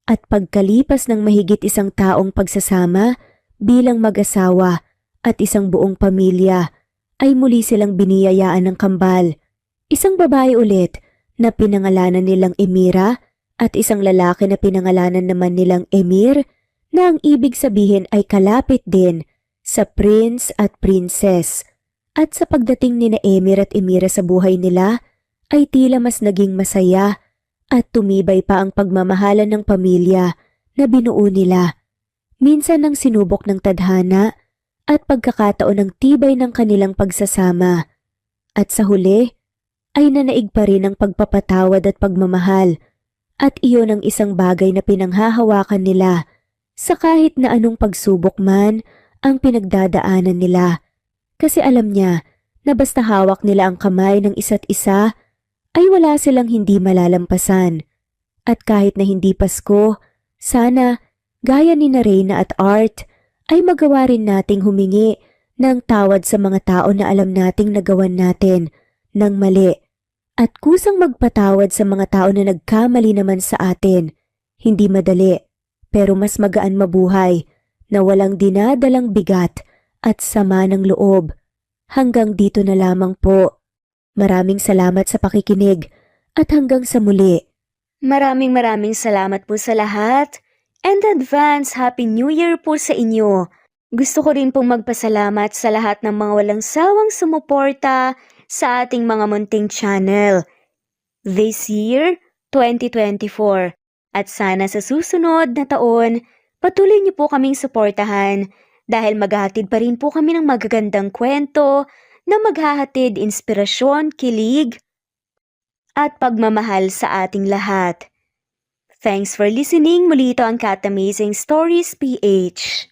at pagkalipas ng mahigit 1 taong pagsasama bilang mag-asawa at isang buong pamilya ay muli silang biniyayaan ng kambal. Isang babae ulit na pinangalanan nilang Emira at isang lalaki na pinangalanan naman nilang Emir na ang ibig sabihin ay kalapit din sa prince at princess. At sa pagdating ni na Emir at Emira sa buhay nila ay tila mas naging masaya at tumibay pa ang pagmamahalan ng pamilya na binuo nila. Minsan nang sinubok ng tadhana at pagkakataon ng tibay ng kanilang pagsasama. At sa huli, ay nanaig pa rin ang pagpapatawad at pagmamahal at iyon ang isang bagay na pinanghahawakan nila sa kahit na anong pagsubok man ang pinagdadaanan nila. Kasi alam niya na basta hawak nila ang kamay ng isa't isa ay wala silang hindi malalampasan. At kahit na hindi Pasko, sana gaya ni na Reyna at Art ay magawa rin nating humingi ng tawad sa mga tao na alam nating nagawan natin ng mali. At kusang magpatawad sa mga tao na nagkamali naman sa atin. Hindi madali, pero mas magaan mabuhay na walang dinadalang bigat at sama ng loob. Hanggang dito na lamang po. Maraming salamat sa pakikinig at hanggang sa muli. Maraming salamat po sa lahat and advance Happy New Year po sa inyo. Gusto ko rin pong magpasalamat sa lahat ng mga walang sawang sumuporta sa ating mga munting channel. This year, 2024, at sana sa susunod na taon, patuloy niyo po kaming suportahan dahil maghahatid pa rin po kami ng magagandang kwento na maghahatid inspirasyon, kilig, at pagmamahal sa ating lahat. Thanks for listening. Muli ito ang Cat Amazing Stories PH.